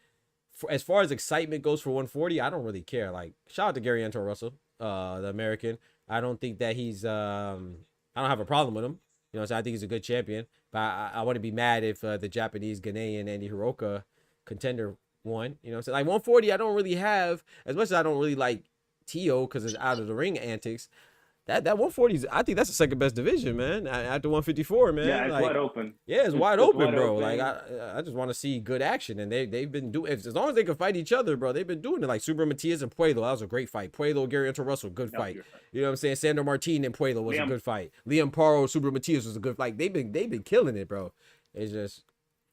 as far as excitement goes for 140, I don't really care. Like, shout out to Gary Antoine Russell. the American. I don't think that he's I don't have a problem with him. You know, so I think he's a good champion. But I wouldn't be mad if the Japanese Ghanaian Andy Hiroka contender won. You know, so like 140, I don't really have, as much as I don't really like Tio because it's out of the ring antics. That 140 is, I think that's the second best division, man. After 154, man. Yeah, it's like, wide open. Yeah, it's wide open, bro. Open. Like I just want to see good action, and they've been doing, as long as they can fight each other, bro. They've been doing it. Like Super Matias and Puello, that was a great fight. Puello, Gary Hunter Russell, good fight. You know what I'm saying? Sandro Martin and Puello was a good fight. Liam Paro, Super Matias was a good fight. They've been killing it, bro. It's just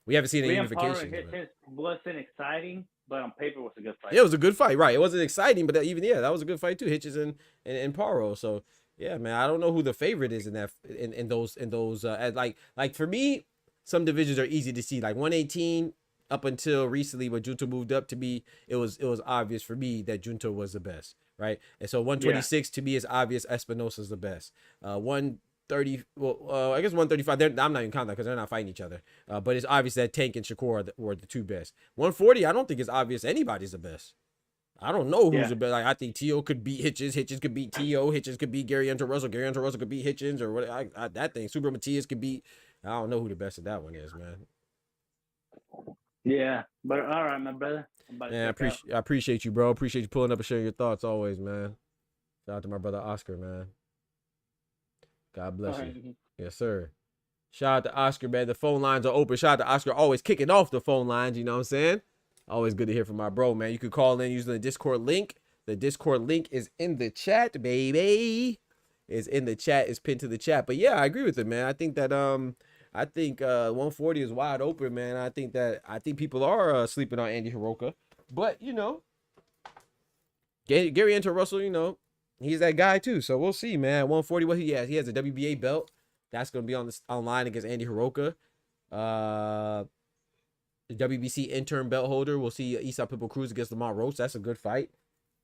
we haven't seen any unification. It wasn't exciting, but on paper was a good fight. Yeah, it was a good fight, right? It wasn't exciting, but that was a good fight too. Hitches and Paro. So yeah, man, I don't know who the favorite is in that in those like for me, some divisions are easy to see. Like 118 up until recently when Junto moved up to be, it was obvious for me that Junto was the best, right? And so 126 to me is obvious Espinosa's the best. 130, I guess 135. I'm not even counting that because they're not fighting each other. But it's obvious that Tank and Shakur were the two best. 140, I don't think it's obvious anybody's the best. I don't know who's the best. Like I think Tio could beat Hitchens. Hitchens could beat Tio. Hitchens could beat Gary Hunter Russell. Gary Hunter Russell could beat Hitchens or what? That thing. Super Matias could beat. I don't know who the best of that one is, man. Yeah, but all right, my brother. Yeah, I appreciate you, bro. Appreciate you pulling up and sharing your thoughts always, man. Shout out to my brother Oscar, man. God bless you. Yes, sir. Shout out to Oscar, man. The phone lines are open. Shout out to Oscar, always kicking off the phone lines. You know what I'm saying? Always good to hear from my bro, man. You could call in using the Discord link. The Discord link is in the chat, baby. Is in the chat. Is pinned to the chat. But yeah, I agree with it, man. I think that 140 is wide open, man. I think people are sleeping on Andy Hiroka. But you know, Gary Hunter Russell, you know, he's that guy too. So we'll see, man. 140, what he has. He has a WBA belt. That's gonna be online against Andy Hiroka. The WBC interim belt holder, we'll see Isa Pitbull Cruz against Lamont Roach. That's a good fight.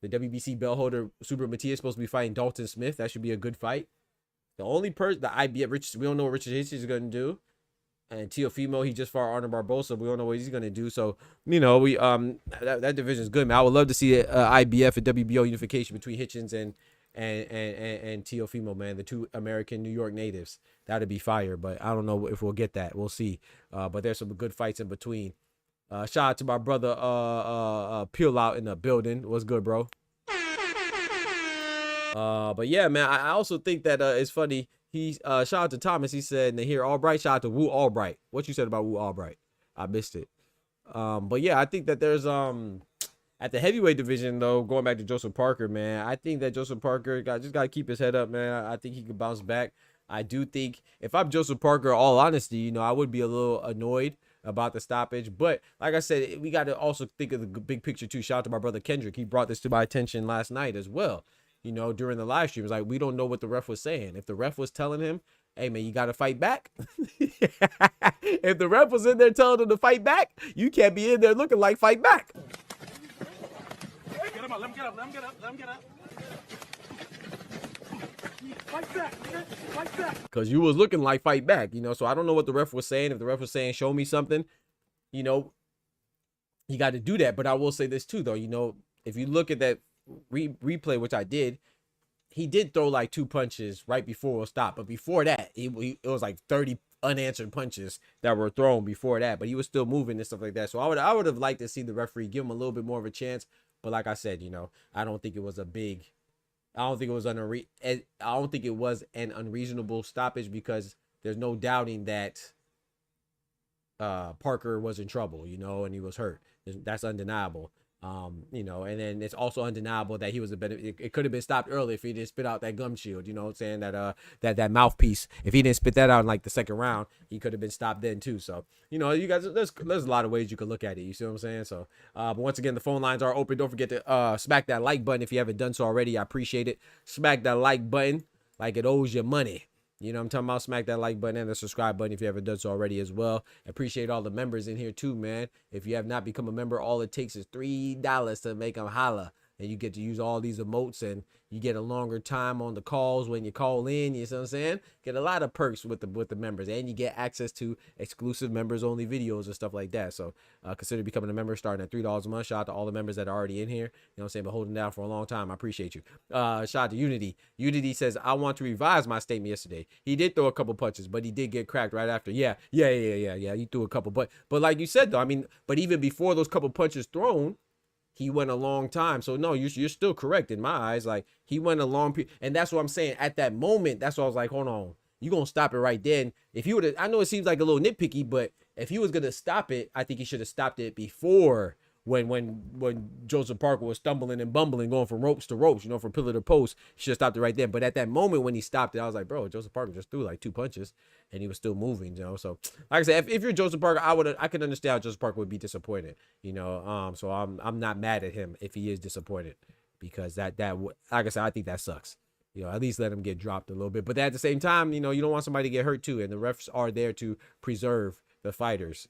The WBC belt holder, Super Matias, supposed to be fighting Dalton Smith. That should be a good fight. The only person, the IBF, we don't know what Richard Hitchens is going to do. And Teofimo, he just fought Arnold Barbosa. We don't know what he's going to do. So, you know, we that division is good, man. I would love to see IBF and WBO unification between Hitchens and Teofimo, man. The two American New York natives. That'd be fire. But I don't know if we'll get that. We'll see. But there's some good fights in between. Shout out to my brother Peel out in the building. What's good, bro? But yeah, man, I also think that it's funny. He's shout out to Thomas. He said Nahir Albright. Shout out to Wu Albright. What you said about Wu Albright? I missed it. But yeah, I think that there's at the heavyweight division though, going back to Joseph Parker, man, I think that Joseph Parker just got to keep his head up, man. I think he can bounce back. I do think if I'm Joseph Parker, all honesty, you know, I would be a little annoyed about the stoppage. But like I said, we got to also think of the big picture too. Shout out to my brother Kendrick. He brought this to my attention last night as well. You know, during the live stream, it's like we don't know what the ref was saying. If the ref was telling him, hey man, you got to fight back. If the ref was in there telling him to fight back, you can't be in there looking like fight back. Get him up, let him get up, let him get up, let him get up. Fight back, fight back. Because you was looking like fight back, you know. So I don't know what the ref was saying. If the ref was saying, show me something, you know, you got to do that. But I will say this too, though, you know, if you look at that replay, which I did, he did throw like 2 punches right before it stopped. But before that, it was like 30 unanswered punches that were thrown before that. But he was still moving and stuff like that. So I would have liked to see the referee give him a little bit more of a chance. But like I said, you know, I don't think it was an unreasonable stoppage because there's no doubting that Parker was in trouble, you know, and he was hurt. That's undeniable. You know, and then it's also undeniable that he was it could have been stopped early if he didn't spit out that gum shield, you know what I'm saying? That mouthpiece. If he didn't spit that out in like the second round, he could have been stopped then too. So, you know, you guys, there's a lot of ways you could look at it. You see what I'm saying? So, but once again, the phone lines are open. Don't forget to smack that like button if you haven't done so already. I appreciate it. Smack that like button like it owes you money. You know what I'm talking about? Smack that like button and the subscribe button if you haven't done so already as well. Appreciate all the members in here too, man. If you have not become a member, all it takes is $3 to make them holla. and you get to use all these emotes, and you get a longer time on the calls when you call in. You see what I'm saying? Get a lot of perks with the members, and you get access to exclusive members only videos and stuff like that. So consider becoming a member starting at $3 a month. Shout out to all the members that are already in here. You know what I'm saying? But holding down for a long time. I appreciate you. Shout out to Unity. Unity says, I want to revise my statement yesterday. He did throw a couple punches, but he did get cracked right after. Yeah. He threw a couple, but like you said though, I mean, but even before those couple punches thrown, he went a long time. So no, you're still correct in my eyes. Like he went a long period, and that's what I'm saying. At that moment, that's what I was like, hold on, you gonna stop it right then? If you would, I know it seems like a little nitpicky, but if he was gonna stop it, I think he should have stopped it before. When Joseph Parker was stumbling and bumbling, going from ropes to ropes, from pillar to post, he should have stopped it right there. But at that moment when he stopped it, I was like, bro, Joseph Parker just threw like 2 punches, and he was still moving, So, like I said, if you're Joseph Parker, I could understand how Joseph Parker would be disappointed, So I'm not mad at him if he is disappointed, because that like I said, I think that sucks. At least let him get dropped a little bit. But at the same time, you don't want somebody to get hurt too, and the refs are there to preserve the fighters,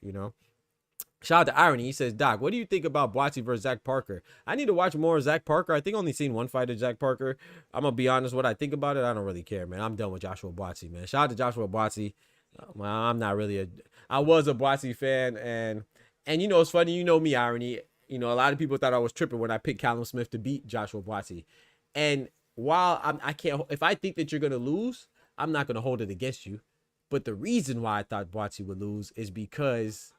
Shout out to Irony. He says, Doc, what do you think about Boatsy versus Zach Parker? I need to watch more of Zach Parker. I think I only seen one fight of Zach Parker. I'm going to be honest, what I think about it, I don't really care, man. I'm done with Joshua Boatsy, man. Shout out to Joshua Boatsy. Well, I'm not really I was a Boatsy fan, and it's funny, me, Irony. A lot of people thought I was tripping when I picked Callum Smith to beat Joshua Boatsy. And while I can't, if I think that you're going to lose, I'm not going to hold it against you. But the reason why I thought Boatsy would lose is because,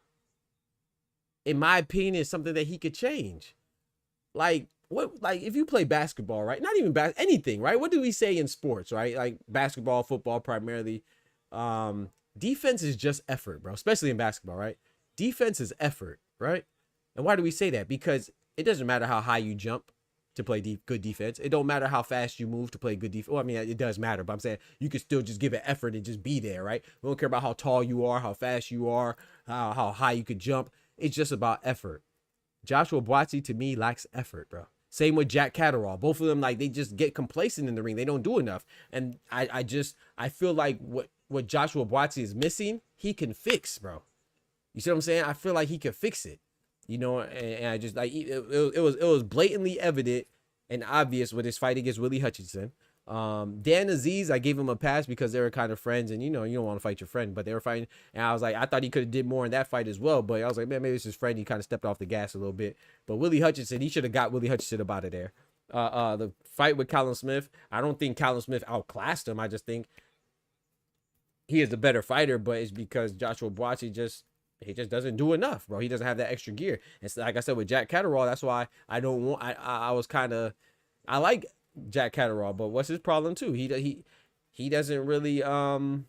in my opinion, it's something that he could change. Like if you play basketball, right? Not even anything, right? What do we say in sports, right? Like basketball, football primarily. Defense is just effort, bro. Especially in basketball, right? Defense is effort, right? And why do we say that? Because it doesn't matter how high you jump to play good defense. It don't matter how fast you move to play good defense. Well, I mean, it does matter, but I'm saying you can still just give it effort and just be there, right? We don't care about how tall you are, how fast you are, how high you could jump. It's just about effort. Joshua Boatsy, to me, lacks effort, bro. Same with Jack Catterall. Both of them, like, they just get complacent in the ring. They don't do enough. And I feel like what Joshua Boatsy is missing, he can fix, bro. You see what I'm saying? I feel like he can fix it. And I just, like, it was blatantly evident and obvious with his fight against Willie Hutchinson. Dan Aziz, I gave him a pass because they were kind of friends, and you don't want to fight your friend, but they were fighting, and I was like, I thought he could have did more in that fight as well, but I was like, man, maybe it's his friend. He kind of stepped off the gas a little bit. But Willie Hutchinson, he should have got Willie Hutchinson up out of there. The fight with Callum Smith, I don't think Callum Smith outclassed him. I just think he is the better fighter, but it's because Joshua Boatsy just doesn't do enough, bro. He doesn't have that extra gear. And so, like I said with Jack Catterall, that's why I don't want. I like Jack Catterall, but what's his problem too? He doesn't really go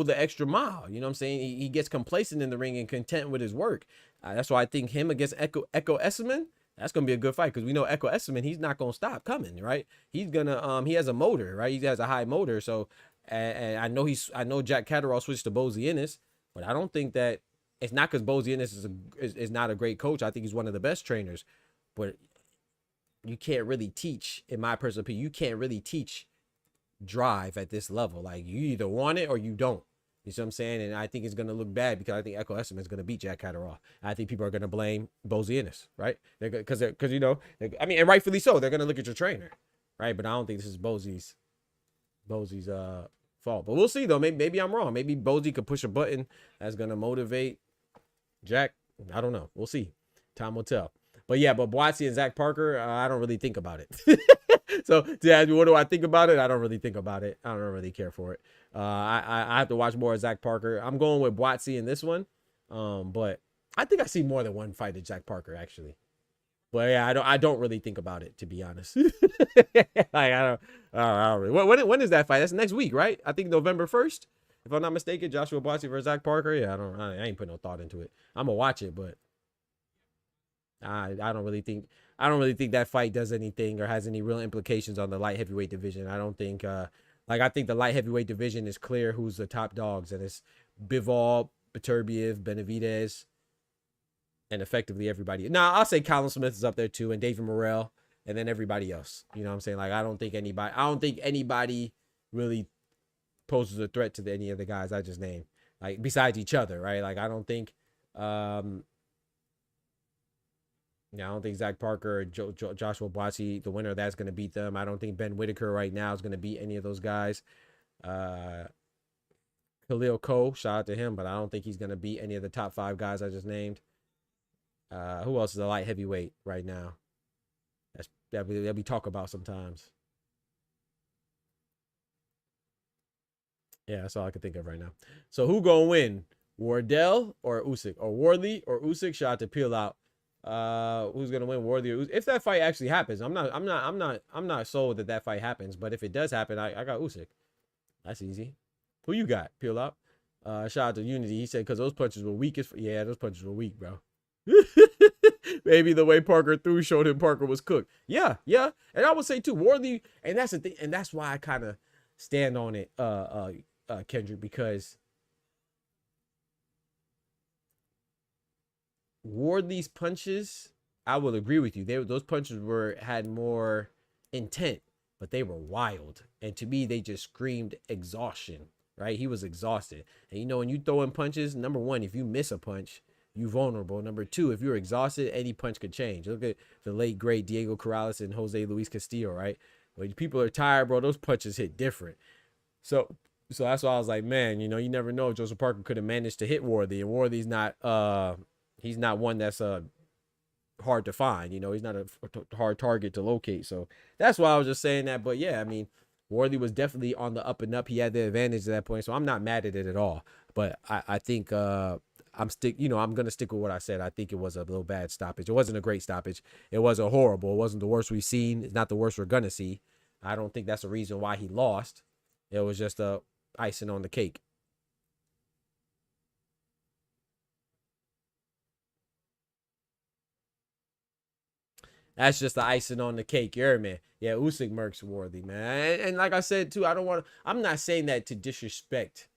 the extra mile. You know what I'm saying? He gets complacent in the ring and content with his work. That's why I think him against Echo Esserman, that's gonna be a good fight, because we know Echo Esserman, he's not gonna stop coming, right? He's gonna he has a motor, right? He has a high motor. So and I know Jack Catterall switched to Bozy Ennis, but I don't think that it's not because Bozy Ennis is not a great coach. I think he's one of the best trainers, but you can't really teach, in my personal opinion, you can't really teach drive at this level. Like, you either want it or you don't. You see what I'm saying? And I think it's going to look bad, because I think Echo Esserman is going to beat Jack Catterall. I think people are going to blame Bozy Ennis, right? Because I mean, and rightfully so. They're going to look at your trainer, right? But I don't think this is Bozy's fault. But we'll see, though. Maybe I'm wrong. Maybe Bozy could push a button that's going to motivate Jack. I don't know. We'll see. Time will tell. But yeah, but Boatsy and Zach Parker, I don't really think about it. So to ask me, what do I think about it? I don't really think about it. I don't really care for it. I have to watch more of Zach Parker. I'm going with Boatsy in this one. But I think I see more than one fight of Zach Parker, actually. But yeah, I don't really think about it, to be honest. Like, I don't really. When is that fight? That's next week, right? I think November 1st, if I'm not mistaken. Joshua Boatsy versus Zach Parker. Yeah, I ain't putting no thought into it. I'm gonna watch it, but I don't really think that fight does anything or has any real implications on the light heavyweight division. I don't think I think the light heavyweight division is clear who's the top dogs, and it's Bivol, Beterbiev, Benavidez, and effectively everybody. Now, I'll say Callum Smith is up there too, and David Morrell, and then everybody else. You know what I'm saying? Like, I don't think anybody really poses a threat to any of the guys I just named, like, besides each other, right? Like, I don't think Yeah, I don't think Zach Parker or Joshua Buatsi, the winner of that's going to beat them. I don't think Ben Whitaker right now is going to beat any of those guys. Khalil Cole, shout out to him, but I don't think he's going to beat any of the top 5 guys I just named. Who else is a light heavyweight right now? That we talk about sometimes. Yeah, that's all I can think of right now. So who gonna win? Wardell or Usyk, or Worthy or Usyk? Shout out to Peel Out. Who's gonna win, Worthy or Usyk? If that fight actually happens, I'm not sold that fight happens. But if it does happen, I got Usyk. That's easy. Who you got? Peel Out. Shout out to Unity. He said because those punches were weak as yeah, those punches were weak, bro. Maybe the way Parker threw showed him Parker was cooked. Yeah, yeah. And I would say too, Worthy, and that's the thing, and that's why I kind of stand on it, Kendrick, because Worthy's punches, I will agree with you. Those punches had more intent, but they were wild. And to me, they just screamed exhaustion, right? He was exhausted. And you know, when you throw in punches, number one, if you miss a punch, you vulnerable. Number two, if you're exhausted, any punch could change. Look at the late great Diego Corrales and Jose Luis Castillo, right? When people are tired, bro, those punches hit different. So that's why I was like, man, you know, you never know if Joseph Parker could have managed to hit Worthy, and Worthy's not he's not one that's hard to find. You know, he's not a hard target to locate. So that's why I was just saying that. But yeah, I mean, Worthy was definitely on the up and up. He had the advantage at that point, so I'm not mad at it at all. But I think I'm gonna stick with what I said. I think it was a little bad stoppage. It wasn't a great stoppage. It wasn't horrible. It wasn't the worst we've seen. It's not the worst we're gonna see. I don't think that's the reason why he lost. It was just a icing on the cake. That's just the icing on the cake. You heard me? Yeah, Usyk murks Worthy, man. And like I said too, I'm not saying that to disrespect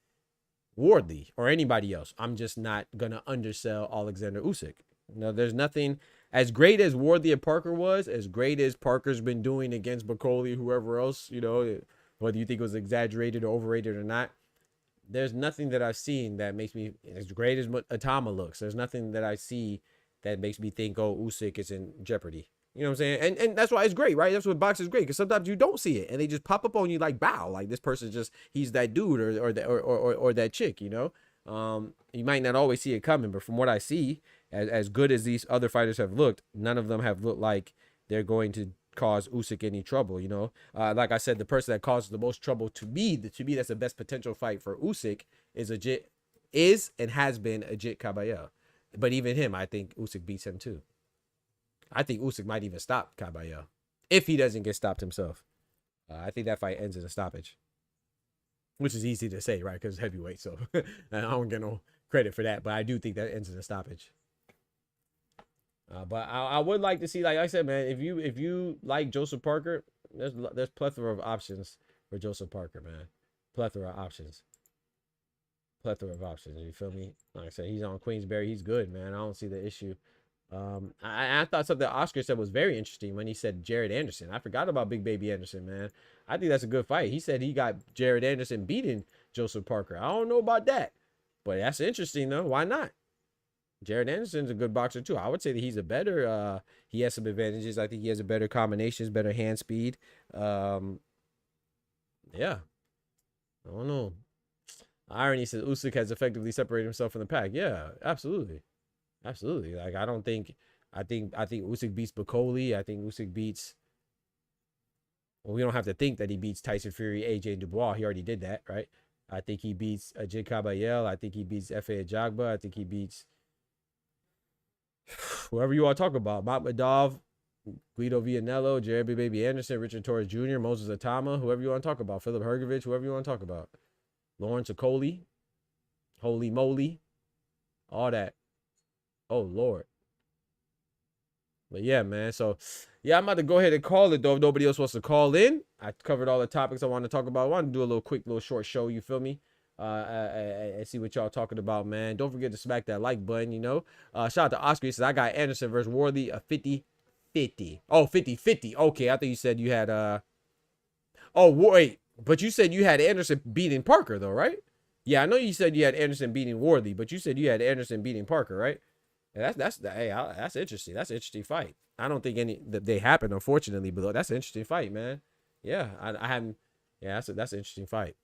Worthy or anybody else. I'm just not gonna undersell Alexander Usyk. No, there's nothing as great as Worthy and Parker was, as great as Parker's been doing against Bacoli, whoever else, you know, whether you think it was exaggerated or overrated or not. There's nothing that I've seen that makes me, as great as Atama looks, there's nothing that I see that makes me think, oh, Usyk is in jeopardy. You know what I'm saying? And that's why it's great, right? That's what boxing is great, because sometimes you don't see it and they just pop up on you like, bow, like this person just, he's that dude or that chick, you know? You might not always see it coming, but from what I see, as good as these other fighters have looked, none of them have looked like they're going to cause Usyk any trouble, you know? Like I said, the person that causes the most trouble to me that's the best potential fight for Usyk is and has been Ajit Caballero. But even him, I think Usyk beats him too. I think Usyk might even stop Caballero if he doesn't get stopped himself. I think that fight ends in a stoppage, which is easy to say, right? Because it's heavyweight, so I don't get no credit for that. But I do think that ends in a stoppage. But I would like to see, like I said, man, if you like Joseph Parker, there's plethora of options for Joseph Parker, man. Plethora of options. You feel me? Like I said, he's on Queensberry. He's good, man. I don't see the issue. I thought something Oscar said was very interesting when he said Jared Anderson. I forgot about Big Baby Anderson, man. I think that's a good fight. He said he got Jared Anderson beating Joseph Parker. I don't know about that, but that's interesting though. Why not? Jared Anderson's a good boxer too. I would say that he's a better. He has some advantages. I think he has a better combinations, better hand speed. Yeah. I don't know. Irony says Usyk has effectively separated himself from the pack. Yeah, absolutely. Absolutely. Like I think Usyk beats Bacoli. I think Usyk beats. Well, we don't have to think that he beats Tyson Fury, AJ Dubois. He already did that, right? I think he beats Ajit Caballero. I think he beats Efe Ajagba. I think he beats whoever you want to talk about. Makhmudov, Guido Vianello, Jared Baby Anderson, Richard Torres Jr., Moses Atama, whoever you want to talk about. Philip Hergovich, whoever you want to talk about. Lawrence Okoli, Holy Moly, all that. Oh, Lord. But yeah, man. So, yeah, I'm about to go ahead and call it, though, if nobody else wants to call in. I covered all the topics I want to talk about. I want to do a little short show, you feel me? And see what y'all talking about, man. Don't forget to smack that like button, you know? Shout out to Oscar. He says, I got Anderson versus Worthy, a 50-50. Oh, 50-50. Okay, I think you said you had, oh, wait. But you said you had Anderson beating Parker, though, right? Yeah, I know you said you had Anderson beating Worthy, but you said you had Anderson beating Parker, right? That's interesting. That's an interesting fight. I don't think any that they happen, unfortunately, but that's an interesting fight, man. Yeah, I haven't. Yeah, that's an interesting fight.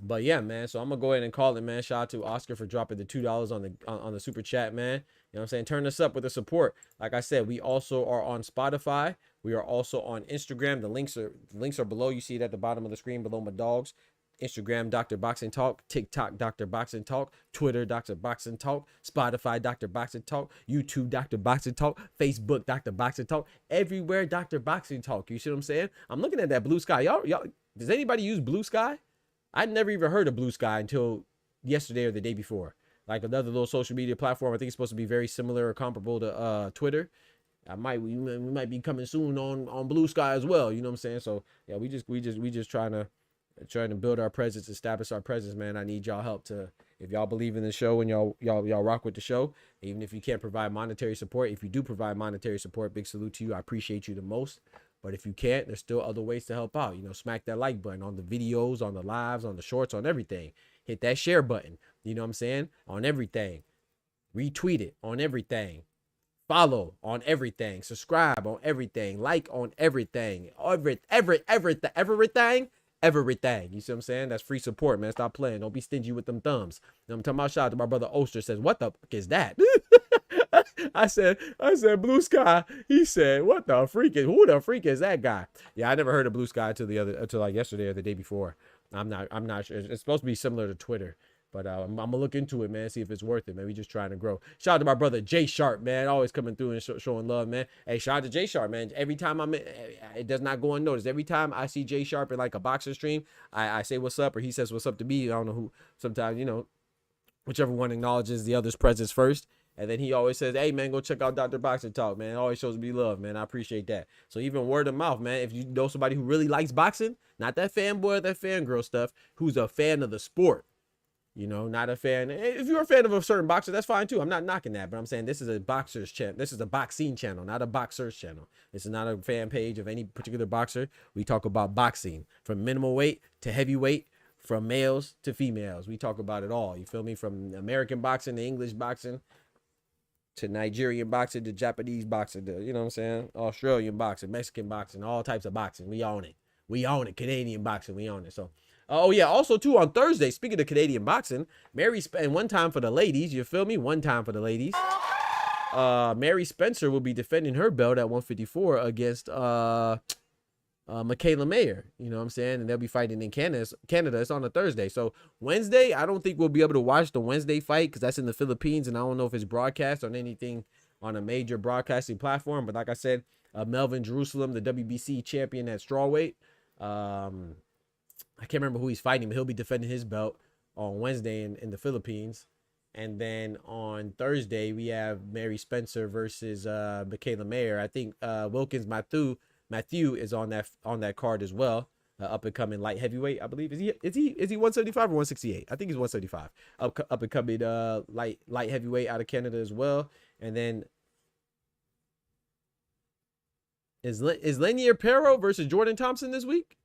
But yeah, man. So I'm gonna go ahead and call it, man. Shout out to Oscar for dropping the $2 on the super chat, man. You know what I'm saying? Turn us up with the support. Like I said, we also are on Spotify. We are also on Instagram. The links are below. You see it at the bottom of the screen below my dogs. Instagram, Dr. Boxing Talk. TikTok, Dr. Boxing Talk. Twitter, Dr. Boxing Talk. Spotify, Dr. Boxing Talk. YouTube, Dr. Boxing Talk. Facebook, Dr. Boxing Talk. Everywhere, Dr. Boxing Talk. You see what I'm saying? I'm looking at that Blue Sky. Y'all, does anybody use Blue Sky? I'd never even heard of Blue Sky until yesterday or the day before. Like another little social media platform. I think it's supposed to be very similar or comparable to Twitter. We might be coming soon on Blue Sky as well. You know what I'm saying? So yeah, we just trying to build our presence, establish our presence, man. I need y'all help to, if y'all believe in the show and y'all rock with the show, even if you can't provide monetary support. If you do provide monetary support, big salute to you. I appreciate you the most. But if you can't, there's still other ways to help out. You know, smack that like button on the videos, on the lives, on the shorts, on everything. Hit that share button. You know what I'm saying? On everything. Retweet it on everything. Follow on everything. Subscribe on everything. Like on everything. Everything. You see what I'm saying? That's free support, man. Stop playing. Don't be stingy with them thumbs. You know, I'm talking about. Shout out to my brother Oster. Says, what the fuck is that? I said Blue Sky. He said, what the freak is, who the freak is that guy? Yeah, I never heard of Blue Sky until like yesterday or the day before. I'm not sure. It's supposed to be similar to Twitter, but I'm gonna look into it, man. See if it's worth it, man. We just trying to grow. Shout out to my brother Jay Sharp, man. Always coming through and showing love, man. Hey, shout out to Jay Sharp, man. Every time it does not go unnoticed. Every time I see Jay Sharp in like a boxer stream, I say what's up, or he says what's up to me. I don't know who. Sometimes, you know, whichever one acknowledges the other's presence first. And then he always says, hey, man, go check out Dr. Boxing Talk, man. It always shows me love, man. I appreciate that. So even word of mouth, man, if you know somebody who really likes boxing, not that fanboy or that fangirl stuff, who's a fan of the sport, you know, not a fan. If you're a fan of a certain boxer, that's fine, too. I'm not knocking that. But I'm saying this is a boxer's channel. This is a boxing channel, not a boxer's channel. This is not a fan page of any particular boxer. We talk about boxing from minimal weight to heavyweight, from males to females. We talk about it all. You feel me? From American boxing to English boxing, to Nigerian boxing, to Japanese boxing, to, you know what I'm saying, Australian boxing, Mexican boxing, all types of boxing. We own it. We own it. Canadian boxing, we own it. So, oh yeah, also too on Thursday, speaking of Canadian boxing, and one time for the ladies, you feel me? One time for the ladies. Mary Spencer will be defending her belt at 154 against Michaela Mayer, you know what I'm saying? And they'll be fighting in Canada. It's on a Thursday. So Wednesday, I don't think we'll be able to watch the Wednesday fight because that's in the Philippines, and I don't know if it's broadcast on anything on a major broadcasting platform. But like I said, Melvin Jerusalem, the WBC champion at strawweight, I can't remember who he's fighting, but he'll be defending his belt on Wednesday in the Philippines. And then on Thursday, we have Mary Spencer versus Michaela Mayer. I think Wilkins Matthew is on that card as well. Up and coming light heavyweight, I believe. Is he 175 or 168? I think he's 175. Up and coming light heavyweight out of Canada as well. And then is Lanier Perro versus Jordan Thompson this week?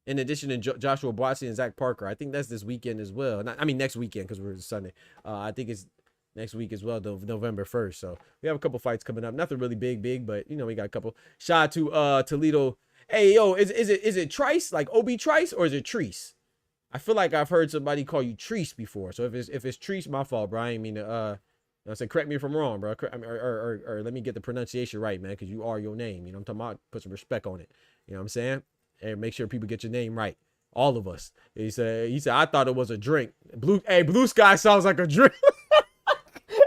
In addition to Joshua Boise and Zach Parker. I think that's this weekend as well. Next weekend because we're Sunday. I think it's next week as well, November 1st. So we have a couple fights coming up. Nothing really big, but you know, we got a couple. Shout out to Toledo. Hey, yo, is it Trice, like OB Trice, or is it Treese? I feel like I've heard somebody call you Treese before. So if it's Treese, my fault, bro. I ain't mean to I said, correct me if I'm wrong, bro. Or let me get the pronunciation right, man, because you are your name. You know what I'm talking about? Put some respect on it. You know what I'm saying? And make sure people get your name right. All of us. He said, I thought it was a drink. Blue Sky sounds like a drink.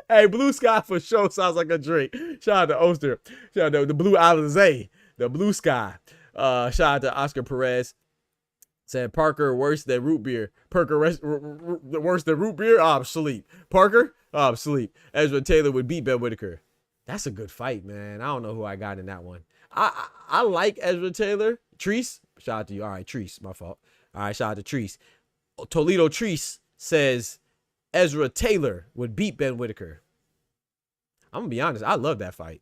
Hey, Blue Sky for sure sounds like a drink. Shout out to Oster. Shout out to the Blue Alizé. The Blue Sky. Shout out to Oscar Perez. Said Parker worse than root beer. Parker worse than root beer? Oh, I'm sleep. Parker? Oh, I'm sleep. Ezra Taylor would beat Ben Whitaker. That's a good fight, man. I don't know who I got in that one. I like Ezra Taylor. Treese? Shout out to you. All right, Treese. My fault. All right, shout out to Treese. Toledo Treese says Ezra Taylor would beat Ben Whitaker. I'm going to be honest. I love that fight.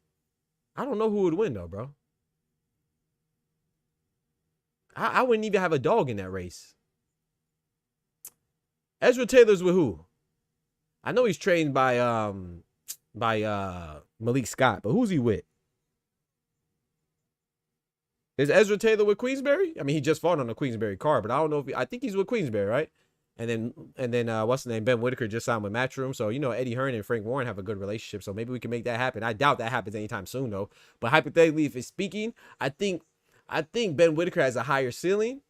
I don't know who would win, though, bro. I wouldn't even have a dog in that race. Ezra Taylor's with who? I know he's trained by by Malik Scott. But who's he with? Is Ezra Taylor with Queensberry? I mean, he just fought on the Queensberry card, but I don't know if I think he's with Queensberry, right? And then what's the name? Ben Whitaker just signed with Matchroom. So, you know, Eddie Hearn and Frank Warren have a good relationship. So maybe we can make that happen. I doubt that happens anytime soon, though. But hypothetically, if it's speaking, I think Ben Whitaker has a higher ceiling.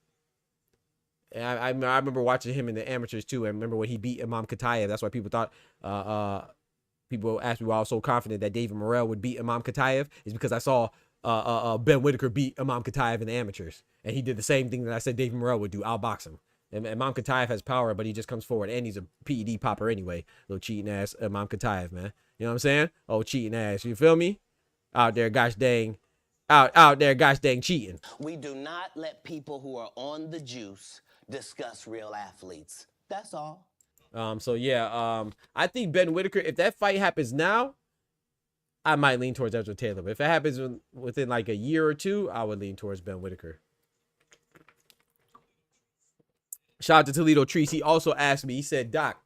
And I remember watching him in the amateurs too. I remember when he beat Imam Katayev. That's why people thought people asked me why I was so confident that David Morrell would beat Imam Katayev, is because I saw Ben Whitaker beat Imam Katayev in the amateurs, and he did the same thing that I said David Morrell would do. Outbox him. And Imam Katayev has power, but he just comes forward, and he's a PED popper anyway. Little cheating ass Imam Katayev, man. You know what I'm saying? Oh, cheating ass. You feel me? Out there, gosh dang. Out there, gosh dang cheating. We do not let people who are on the juice discuss real athletes. That's all. So yeah, I think Ben Whitaker, if that fight happens now, I might lean towards Ezra Taylor. But if it happens within like a year or two, I would lean towards Ben Whitaker. Shout out to Toledo Trees. He also asked me, he said, Doc,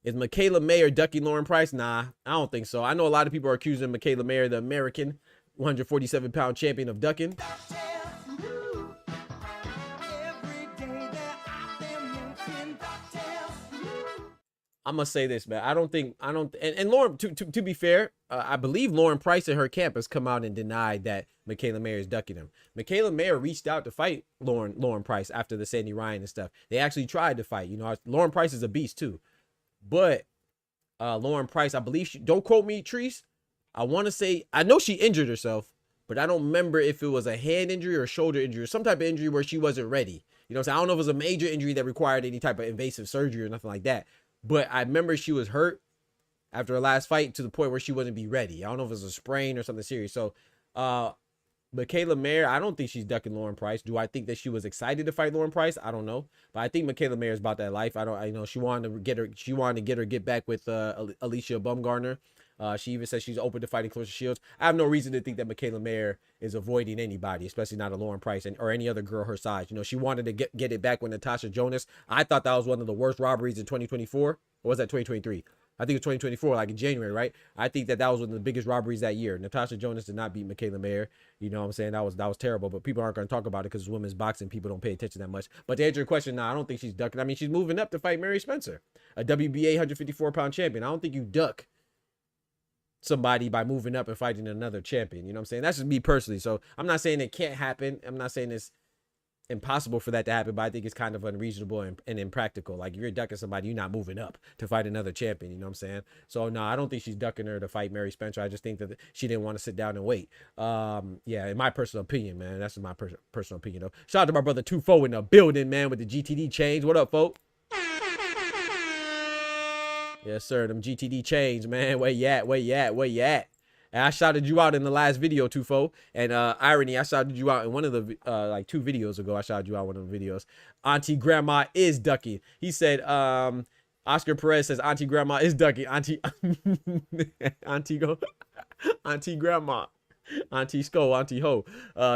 is Michaela Mayer ducking Lauren Price? Nah, I don't think so. I know a lot of people are accusing Michaela Mayer, the American 147-pound champion, of ducking. I'm gonna say this, man. And Lauren, to be fair, I believe Lauren Price and her camp has come out and denied that Michaela Mayer is ducking him. Michaela Mayer reached out to fight Lauren Price after the Sandy Ryan and stuff. They actually tried to fight. You know, Lauren Price is a beast too, but Lauren Price, I believe don't quote me, Treese. I want to say, I know she injured herself, but I don't remember if it was a hand injury or a shoulder injury or some type of injury where she wasn't ready. You know what I'm saying? I don't know if it was a major injury that required any type of invasive surgery or nothing like that. But I remember she was hurt after her last fight to the point where she wouldn't be ready. I don't know if it was a sprain or something serious. So, Michaela Mayer, I don't think she's ducking Lauren Price. Do I think that she was excited to fight Lauren Price? I don't know. But I think Michaela Mayer is about that life. I know she wanted to get back with Alicia Baumgartner. She even said she's open to fighting Clarissa Shields. I have no reason to think that Michaela Mayer is avoiding anybody, especially not a Lauren Price or any other girl her size. You know, she wanted to get it back with Natasha Jonas. I thought that was one of the worst robberies in 2024. Or was that 2023? I think it was 2024, like in January, right? I think that was one of the biggest robberies that year. Natasha Jonas did not beat Michaela Mayer. You know what I'm saying? That was terrible, but people aren't going to talk about it because it's women's boxing. People don't pay attention that much. But to answer your question, I don't think she's ducking. I mean, she's moving up to fight Mary Spencer, a WBA 154-pound champion. I don't think you duck somebody by moving up and fighting another champion. You know what I'm saying? That's just me personally. So I'm not saying it can't happen. I'm not saying it's impossible for that to happen, but I think it's kind of unreasonable and impractical. Like if you're ducking somebody, you're not moving up to fight another champion. You know what I'm saying? So no, I don't think she's ducking her to fight Mary Spencer. I just think that she didn't want to sit down and wait. Yeah, in my personal opinion, man. That's my personal opinion, though. Shout out to my brother 2-4 in the building, man, with the GTD chains. What up, folks? Yes, sir. Them GTD chains, man. Where you at? Where you at? Where you at? And I shouted you out in the last video, 2-4. And irony, I shouted you out in one of the like 2 videos ago. I shouted you out one of the videos. Auntie Grandma is ducking. He said, Oscar Perez says Auntie Grandma is ducking. Auntie Grandma. Auntie Sko, Auntie Ho.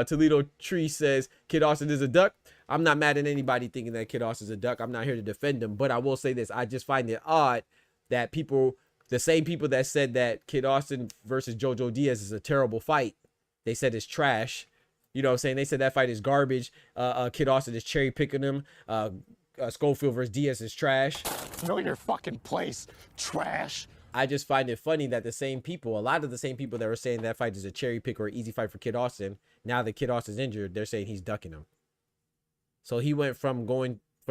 Toledo Tree says Kid Austin is a duck. I'm not mad at anybody thinking that Kid Austin is a duck. I'm not here to defend him, but I will say this. I just find it odd that the same people that said that Kid Austin versus Jojo Diaz is a terrible fight, they said it's trash. You know what I'm saying? They said that fight is garbage. Kid Austin is cherry picking him. Schofield versus Diaz is trash. Know your fucking place, trash. I just find it funny that a lot of the same people that were saying that fight is a cherry pick or an easy fight for Kid Austin, now that Kid Austin's injured, they're saying he's ducking him. So he went from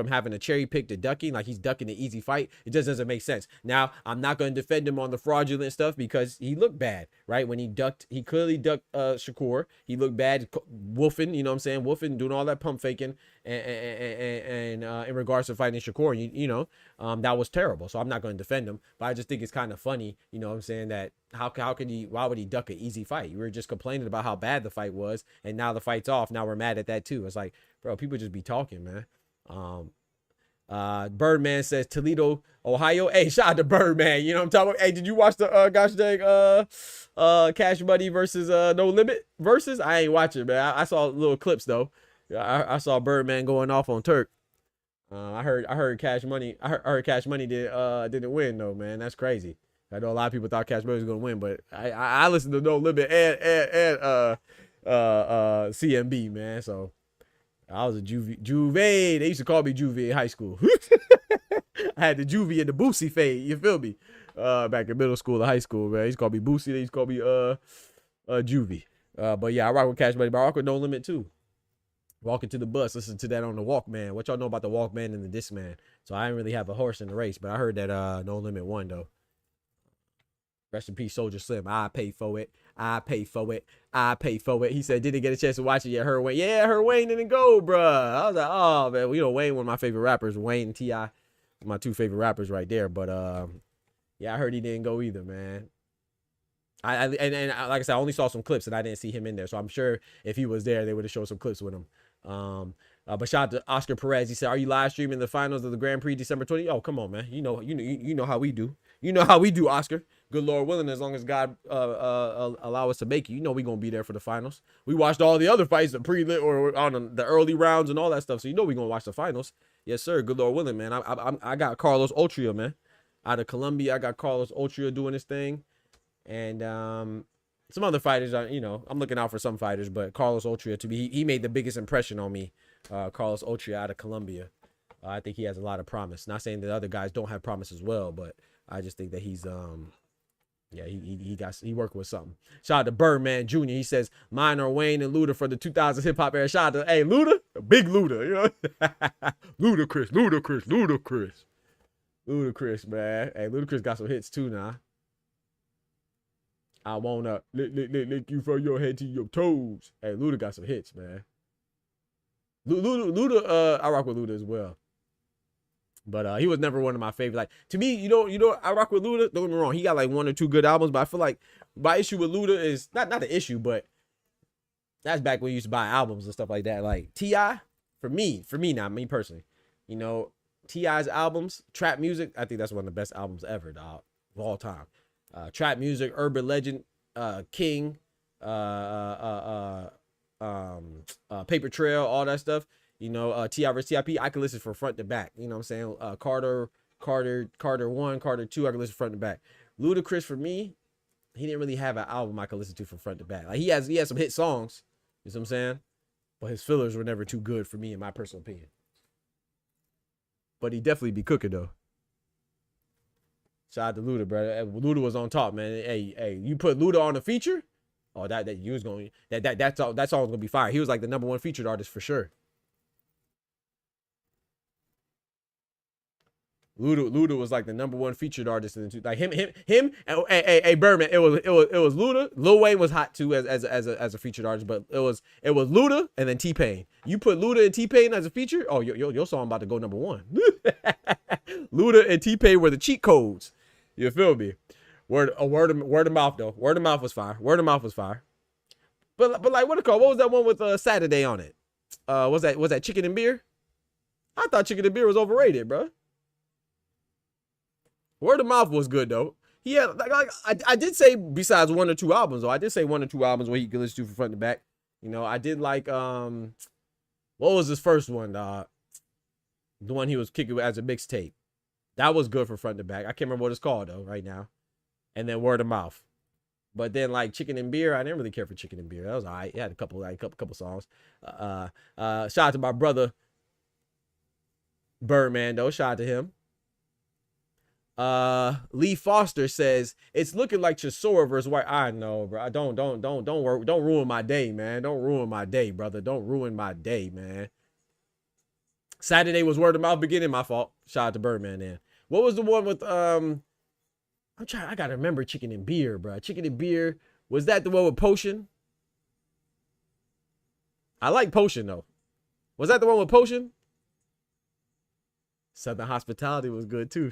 having a cherry pick to ducking, like he's ducking the easy fight. It just doesn't make sense. Now, I'm not going to defend him on the fraudulent stuff because he looked bad, right? When he clearly ducked Shakur. He looked bad, woofing, you know what I'm saying? Woofing, doing all that pump faking and in regards to fighting Shakur, that was terrible. So I'm not going to defend him, but I just think it's kind of funny, you know what I'm saying, that why would he duck an easy fight? You were just complaining about how bad the fight was, and now the fight's off. Now we're mad at that too. It's like, bro, people just be talking, man. Birdman says Toledo, Ohio. Hey, shout out to Birdman. You know what I'm talking about? Hey, did you watch the gosh dang Cash Money versus No Limit versus? I ain't watching, man. I saw little clips though. I saw Birdman going off on Turk. I heard Cash Money. I heard Cash Money didn't win though, man. That's crazy. I know a lot of people thought Cash Money was gonna win, but I listened to No Limit and CMB, man. So I was a Juve. They used to call me Juvie in high school. I had the Juvie and the Boosie fade. You feel me? Back in middle school and high school, man. They used to call me Boosie. They used to call me Juvie. But yeah, I rock with Cash Money, but I rock with No Limit too. Walking to the bus, listen to that on the Walkman. What y'all know about the Walkman and the Discman? So I didn't really have a horse in the race, but I heard that No Limit won though. Rest in peace, Soldier Slim. I pay for it. I pay for it. I pay for it. He said, didn't get a chance to watch it yet. Her Wayne. Yeah, Her Wayne didn't go, bruh. I was like, oh, man. Well, you know, Wayne, one of my favorite rappers. Wayne and T.I., my two favorite rappers right there. But, yeah, I heard he didn't go either, man. And like I said, I only saw some clips, and I didn't see him in there. So I'm sure if he was there, they would have showed some clips with him. But shout out to Oscar Perez. He said, are you live streaming the finals of the Grand Prix December 20? Oh, come on, man. You know how we do. You know how we do, Oscar. Good Lord willing, as long as God allow us to make it, you know we're going to be there for the finals. We watched all the other fights, the pre-lit or on the early rounds and all that stuff. So you know we're going to watch the finals. Yes, sir. Good Lord willing, man. I got Carlos Ultria, man. Out of Colombia, I got Carlos Ultria doing his thing. And some other fighters, I'm looking out for some fighters, but Carlos Ultria, he made the biggest impression on me. Carlos Ultria out of Colombia. I think he has a lot of promise. Not saying that other guys don't have promise as well, but I just think that he's he worked with something. Shout out to Birdman Jr. He says mine are Wayne and Luda for the 2000 hip hop era. Shout out to Luda, big Luda, you know. Ludacris, man. Hey, Ludacris got some hits too now. I wanna lick you from your head to your toes. Hey, Luda got some hits, man. Luda, I rock with Luda as well. But he was never one of my favorite. Like, to me, I rock with Luda. Don't get me wrong, he got like one or two good albums, but I feel like my issue with Luda is not the issue, but that's back when you used to buy albums and stuff like that. Like T.I., for me now, me personally, T.I.'s albums, trap music, I think that's one of the best albums ever, dog, of all time. Trap music, Urban Legend, King, Paper Trail, all that stuff. T.I. vs. T.I.P. I can listen from front to back. You know what I'm saying? Carter 1, Carter 2, I can listen front to back. Ludacris, for me, he didn't really have an album I could listen to from front to back. Like, he has some hit songs. You know what I'm saying? But his fillers were never too good for me, in my personal opinion. But he definitely be cooking, though. Shout out to Luda, bro. Luda was on top, man. Hey, you put Luda on a feature, oh, that song's gonna be fire. He was like the #1 featured artist for sure. Luda was like the #1 featured artist in the two. Like him. Hey, Birdman. It was Luda. Lil Wayne was hot too as a featured artist, but it was Luda and then T-Pain. You put Luda and T-Pain as a feature, oh, your song about to go #1. Luda and T-Pain were the cheat codes. You feel me? Word of mouth though. Word of mouth was fire. But like, what was that one with Saturday on it? Was that Chicken and Beer? I thought Chicken and Beer was overrated, bro. Word of mouth was good though. He had I did say besides 1 or 2 albums though. I did say 1 or 2 albums where he could listen to from front to back. I did like what was his first one, dog? The one he was kicking as a mixtape. That was good from front to back. I can't remember what it's called though right now. And then Word of Mouth. But then like Chicken and Beer, I didn't really care for Chicken and Beer. That was all right. It had a couple songs. Shout out to my brother Birdman though. Shout out to him. Lee Foster says it's looking like Chisora versus White. I know, bro. Don't ruin my day, man. Don't ruin my day, brother. Don't ruin my day, man. Saturday was Word of Mouth beginning. My fault. Shout out to Birdman then. What was the one with I gotta remember Chicken and Beer, bro. Chicken and Beer. Was that the one with Potion? I like Potion though. Was that the one with Potion? Southern Hospitality was good too.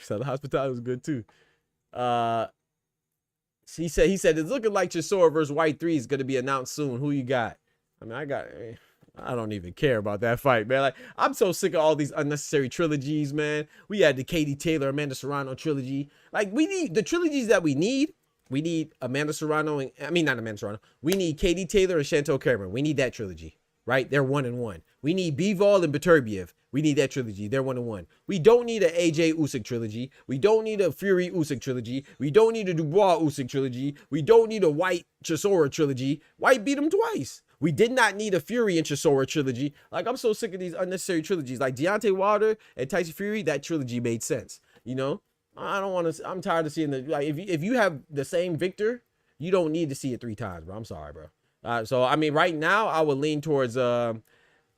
He said it's looking like Chisora versus White 3 is gonna be announced soon. Who you got? I mean, I don't even care about that fight, man. Like, I'm so sick of all these unnecessary trilogies, man. We had the Katie Taylor, Amanda Serrano trilogy. Like, we need the trilogies that we need. We need Amanda Serrano and not Amanda Serrano. We need Katie Taylor and Chantel Cameron. We need that trilogy. right? They're 1-1. We need Bivol and Beterbiev. We need that trilogy. They're 1-1. We don't need an AJ Usyk trilogy. We don't need a Fury Usyk trilogy. We don't need a Dubois Usyk trilogy. We don't need a White Chisora trilogy. White beat him twice. We did not need a Fury and Chisora trilogy. Like, I'm so sick of these unnecessary trilogies. Like Deontay Wilder and Tyson Fury, that trilogy made sense. You know, I don't want to. I'm tired of seeing the, like, if you have the same victor, you don't need to see it 3 times, bro. I'm sorry, bro. So I mean, right now I would lean towards Red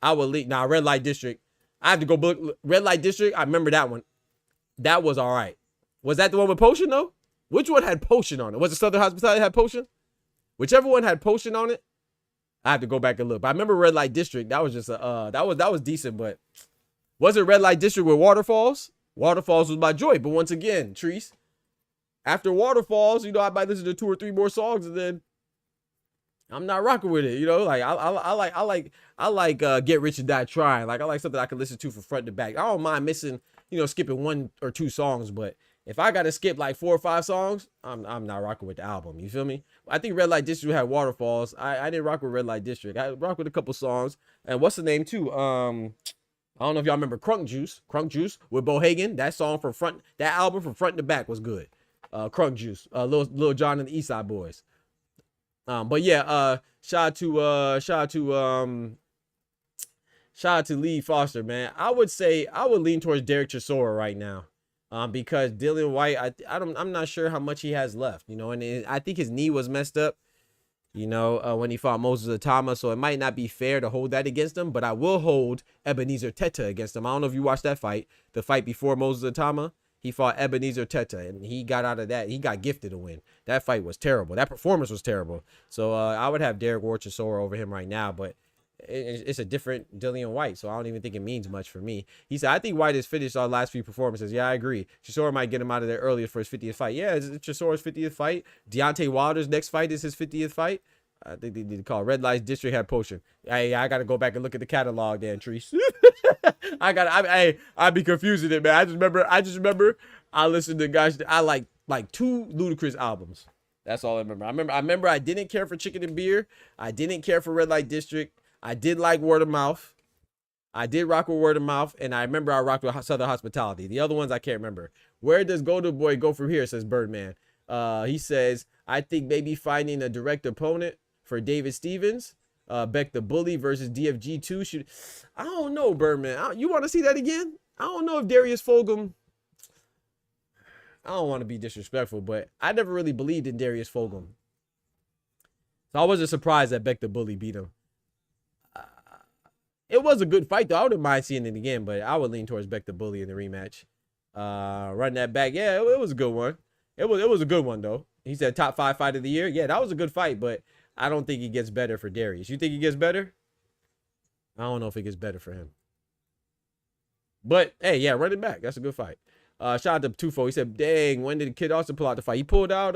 Light District. I have to go book Red Light District. I remember that one. That was all right. Was that the one with Potion though? Which one had Potion on it? Was it Southern Hospitality had Potion? Whichever one had Potion on it, I have to go back and look. But I remember Red Light District. That was just a that was decent. But was it Red Light District with Waterfalls? Waterfalls was my joy. But once again, Treese, after Waterfalls, you know, I might listen to 2 or 3 more songs and then I'm not rocking with it. You know, like I like Get Rich and Die Trying. Like I like something I can listen to from front to back. I don't mind missing, you know, skipping 1 or 2 songs, but if I gotta skip like 4 or 5 songs, I'm not rocking with the album. You feel me? I think Red Light District had Waterfalls. I didn't rock with Red Light District. I rock with a couple songs. And what's the name too? I don't know if y'all remember Crunk Juice with Bo Hagen. That song from front, that album from front to back was good. Crunk Juice, Lil Jon and the East Side Boys. But yeah, shout out to Lee Foster, man. I would say I would lean towards Derek Chisora right now. Because Dillian White, I'm not sure how much he has left, you know, and I think his knee was messed up, you know, when he fought Moses Atama, so it might not be fair to hold that against him, but I will hold Ebenezer Teta against him. I don't know if you watched that fight, the fight before Moses Atama. He fought Ebenezer Teta, and he got out of that. He got gifted a win. That fight was terrible. That performance was terrible. So I would have Derek Chisora over him right now, but it's a different Dillian White, so I don't even think it means much for me. He said, I think White has finished our last few performances. Yeah, I agree. Chisora might get him out of there earlier for his 50th fight. Yeah, it's Chisora's 50th fight. Deontay Wilder's next fight is his 50th fight. I think they need to call Red Light District had Potion. Hey, I got to go back and look at the catalog then, Treese. I'd be confusing it, man. I just remember I listened to guys. I like 2 Ludacris albums. That's all I remember. I remember I didn't care for Chicken and Beer. I didn't care for Red Light District. I did like Word of Mouth. I did rock with Word of Mouth, and I remember I rocked with Southern Hospitality. The other ones I can't remember. Where does Golden Boy go from here, says Birdman. He says, I think maybe finding a direct opponent for David Stevens. Beck the Bully versus DFG2 should. I don't know, Birdman. You want to see that again? I don't know if Darius Fulgham. I don't want to be disrespectful, but I never really believed in Darius Fulgham. So I wasn't surprised that Beck the Bully beat him. It was a good fight, though. I wouldn't mind seeing it again, but I would lean towards Beck the Bully in the rematch. Run that back. Yeah, it was a good one. It was a good one, though. He said top 5 fight of the year. Yeah, that was a good fight, but I don't think he gets better for Darius. You think he gets better? I don't know if it gets better for him. But, hey, yeah, run it back. That's a good fight. Shout out to Tufo. He said, dang, when did Kid Austin pull out the fight? He pulled out,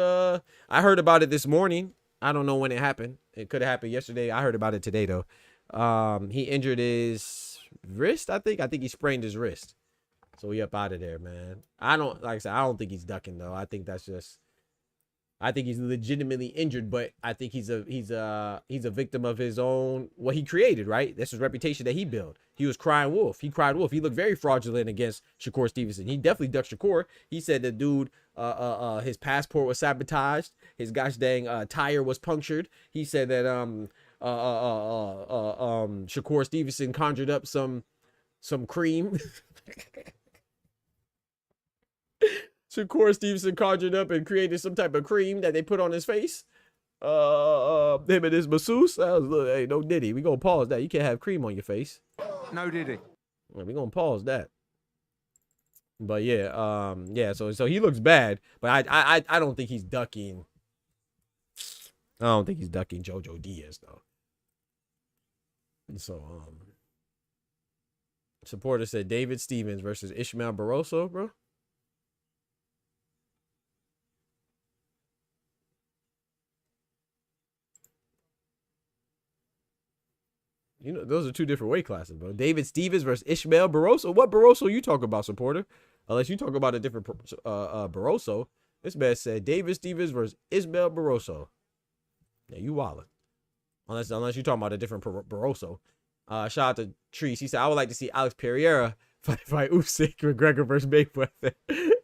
I heard about it this morning. I don't know when it happened. It could have happened yesterday. I heard about it today, though. He injured his wrist, I think. I think he sprained his wrist. So he up out of there, man. Like I said, I don't think he's ducking, though. I think he's legitimately injured, but I think he's a victim of his own, what he created, right? That's his reputation that he built. He was crying wolf. He cried wolf. He looked very fraudulent against Shakur Stevenson. He definitely ducked Shakur. He said the dude, his passport was sabotaged. His gosh dang tire was punctured. He said that Shakur Stevenson conjured up some cream. Shakur Stevenson conjured up and created some type of cream that they put on his face. Him and his masseuse. Hey, no Diddy. We gonna pause that. You can't have cream on your face. No Diddy. We gonna pause that. But yeah, yeah. So he looks bad, but I don't think he's ducking. I don't think he's ducking Jojo Diaz though. And so supporter said David Stevens versus Ishmael Barroso, bro. You know, those are 2 different weight classes, bro. David Stevens versus Ishmael Barroso. What Barroso you talking about, supporter? Unless you talk about a different Barroso. This man said David Stevens versus Ishmael Barroso. Yeah, you wildin'. Unless you talking about a different Barroso. Shout out to Treese. He said, I would like to see Alex Pereira fight Usyk, McGregor versus Mayweather.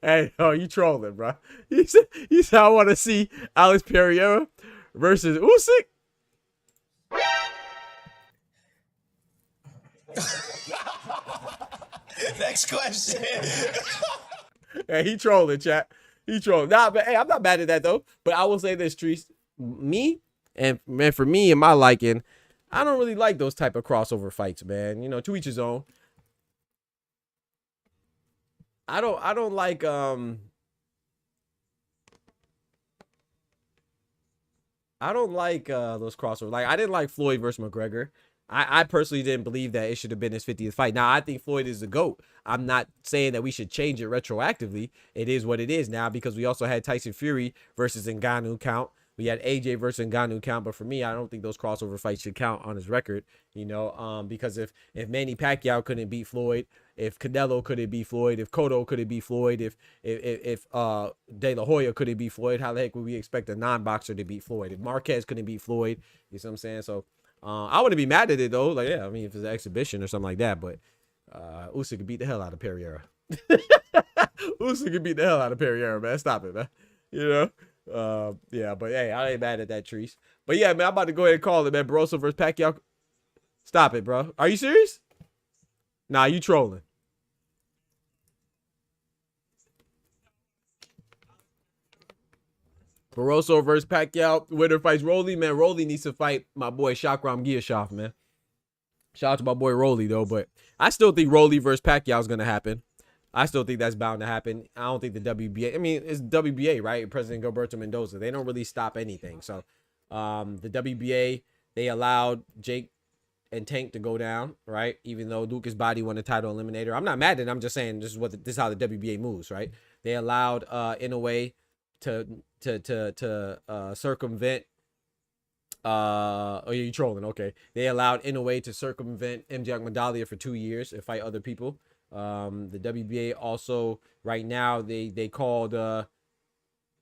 Hey, oh, you trolling, bro. He said I want to see Alex Pereira versus Usyk. Next question. Hey, he trolling, chat. He trolling. Nah, but hey, I'm not mad at that though. But I will say this, Treese. Me, and man, for me and my liking, I don't really like those type of crossover fights, man. You know, to each his own. I don't like I don't like those crossovers. Like I didn't like Floyd versus McGregor. I personally didn't believe that it should have been his 50th fight. Now I think Floyd is the GOAT. I'm not saying that we should change it retroactively. It is what it is now because we also had Tyson Fury versus Ngannou count. We had AJ versus Ngannou count, but for me, I don't think those crossover fights should count on his record, you know, because if Manny Pacquiao couldn't beat Floyd, if Canelo couldn't beat Floyd, if Cotto couldn't beat Floyd, if De La Hoya couldn't beat Floyd, how the heck would we expect a non-boxer to beat Floyd? If Marquez couldn't beat Floyd, you see what I'm saying? So I wouldn't be mad at it though. Like, yeah, I mean, if it's an exhibition or something like that, but Usyk could beat the hell out of Pereira. Usyk could beat the hell out of Pereira, man. Stop it, man. You know? Yeah, but hey, I ain't mad at that, Treese. But yeah, man, I'm about to go ahead and call it, man. Barroso versus Pacquiao. Stop it, bro. Are you serious? Nah, you trolling. Barroso versus Pacquiao. Winner fights Rolly, man. Rolly needs to fight my boy Shakram Giyashov, man. Shout out to my boy Rolly, though. But I still think Rolly versus Pacquiao is going to happen. I still think that's bound to happen. I don't think the WBA, I mean, it's WBA, right? President Gilberto Mendoza. They don't really stop anything. So the WBA, they allowed Jake and Tank to go down, right? Even though Lucas Body won the title eliminator. I'm not mad at it. I'm just saying this is how the WBA moves, right? They allowed Inoue to circumvent oh, you trolling, okay. They allowed Inoue to circumvent MJ Magdalia for 2 years and fight other people. The WBA also right now they called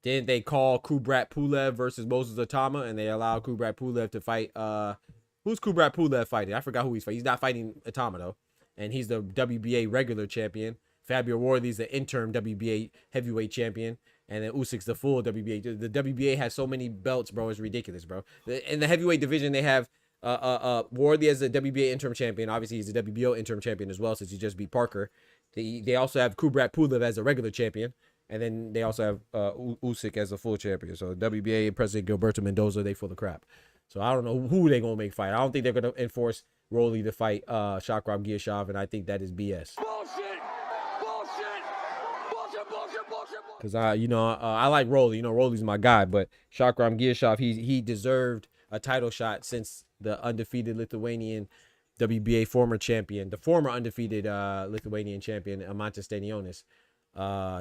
didn't they call Kubrat Pulev versus Moses Otama, and they allowed Kubrat Pulev to fight who's Kubrat Pulev fighting? I forgot who he's fighting. He's not fighting Otama though, and he's the WBA regular champion. Fabio Worley's the interim WBA heavyweight champion, and then Usyk's the full WBA. The WBA has so many belts, bro. It's ridiculous, bro. In the heavyweight division, they have Worley as the WBA interim champion. Obviously, he's the WBO interim champion as well, since he just beat Parker. They also have Kubrat Pulev as a regular champion, and then they also have Usyk as a full champion. So WBA and President Gilberto Mendoza, they full of crap. So I don't know who they're gonna make fight. I don't think they're gonna enforce Rolly to fight Shakram Giyashov, and I think that is BS. Because I like Rolly. You know, Rolly's my guy, but Shakram Giyashov, he deserved a title shot since the undefeated Lithuanian WBA former champion, the former undefeated Lithuanian champion, Amantas Stanionis.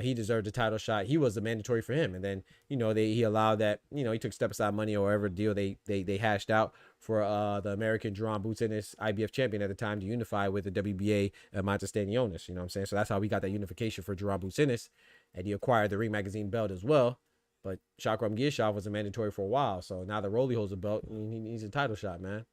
He deserved a title shot. He was the mandatory for him, and then he allowed that. He took step aside money or whatever deal they hashed out for the American Duran Butsinis IBF champion at the time to unify with the WBA Amantas Stanionis. You know what I'm saying? So that's how we got that unification for Duran Butsinis, and he acquired the Ring Magazine belt as well. But Shakram Giyashov was a mandatory for a while, so now that Rolly holds a belt, he needs a title shot, man.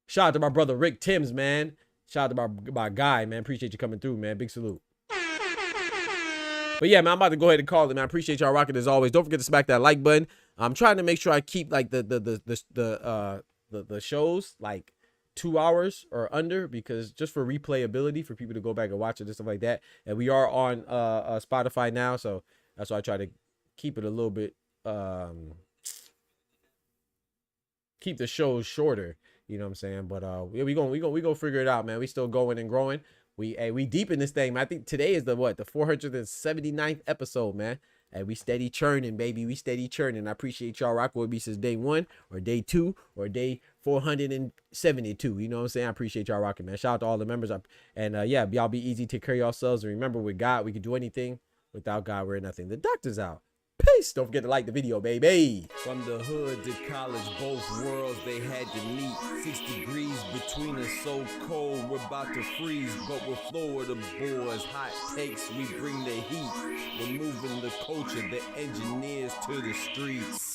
Shout out to my brother Rick Timms, man. Shout out to my guy, man. Appreciate you coming through, man. Big salute. But yeah, man, I'm about to go ahead and call it, man. I appreciate y'all rocking as always. Don't forget to smack that like button. I'm trying to make sure I keep like the shows like 2 hours or under, because just for replayability, for people to go back and watch it and stuff like that. And we are on Spotify now, so that's why I try to keep it a little bit keep the shows shorter, you know what I'm saying? But yeah, we gonna figure it out, man. We still going and growing. We deep in this thing, man. I think today is the 479th episode, man. And we steady churning, baby. We steady churning. I appreciate y'all rocking with me since day 1 or day 2 or day 472. You know what I'm saying? I appreciate y'all rocking, man. Shout out to all the members. And yeah, y'all be easy. Take care of yourselves. And remember, with God, we can do anything. Without God, we're nothing. The doctor's out. Peace. Don't forget to like the video, baby. From the hood to college, both worlds they had to meet. 6 degrees between us, so cold, we're about to freeze. But we're Florida boys, hot takes, we bring the heat. We're moving the culture, the engineers to the streets.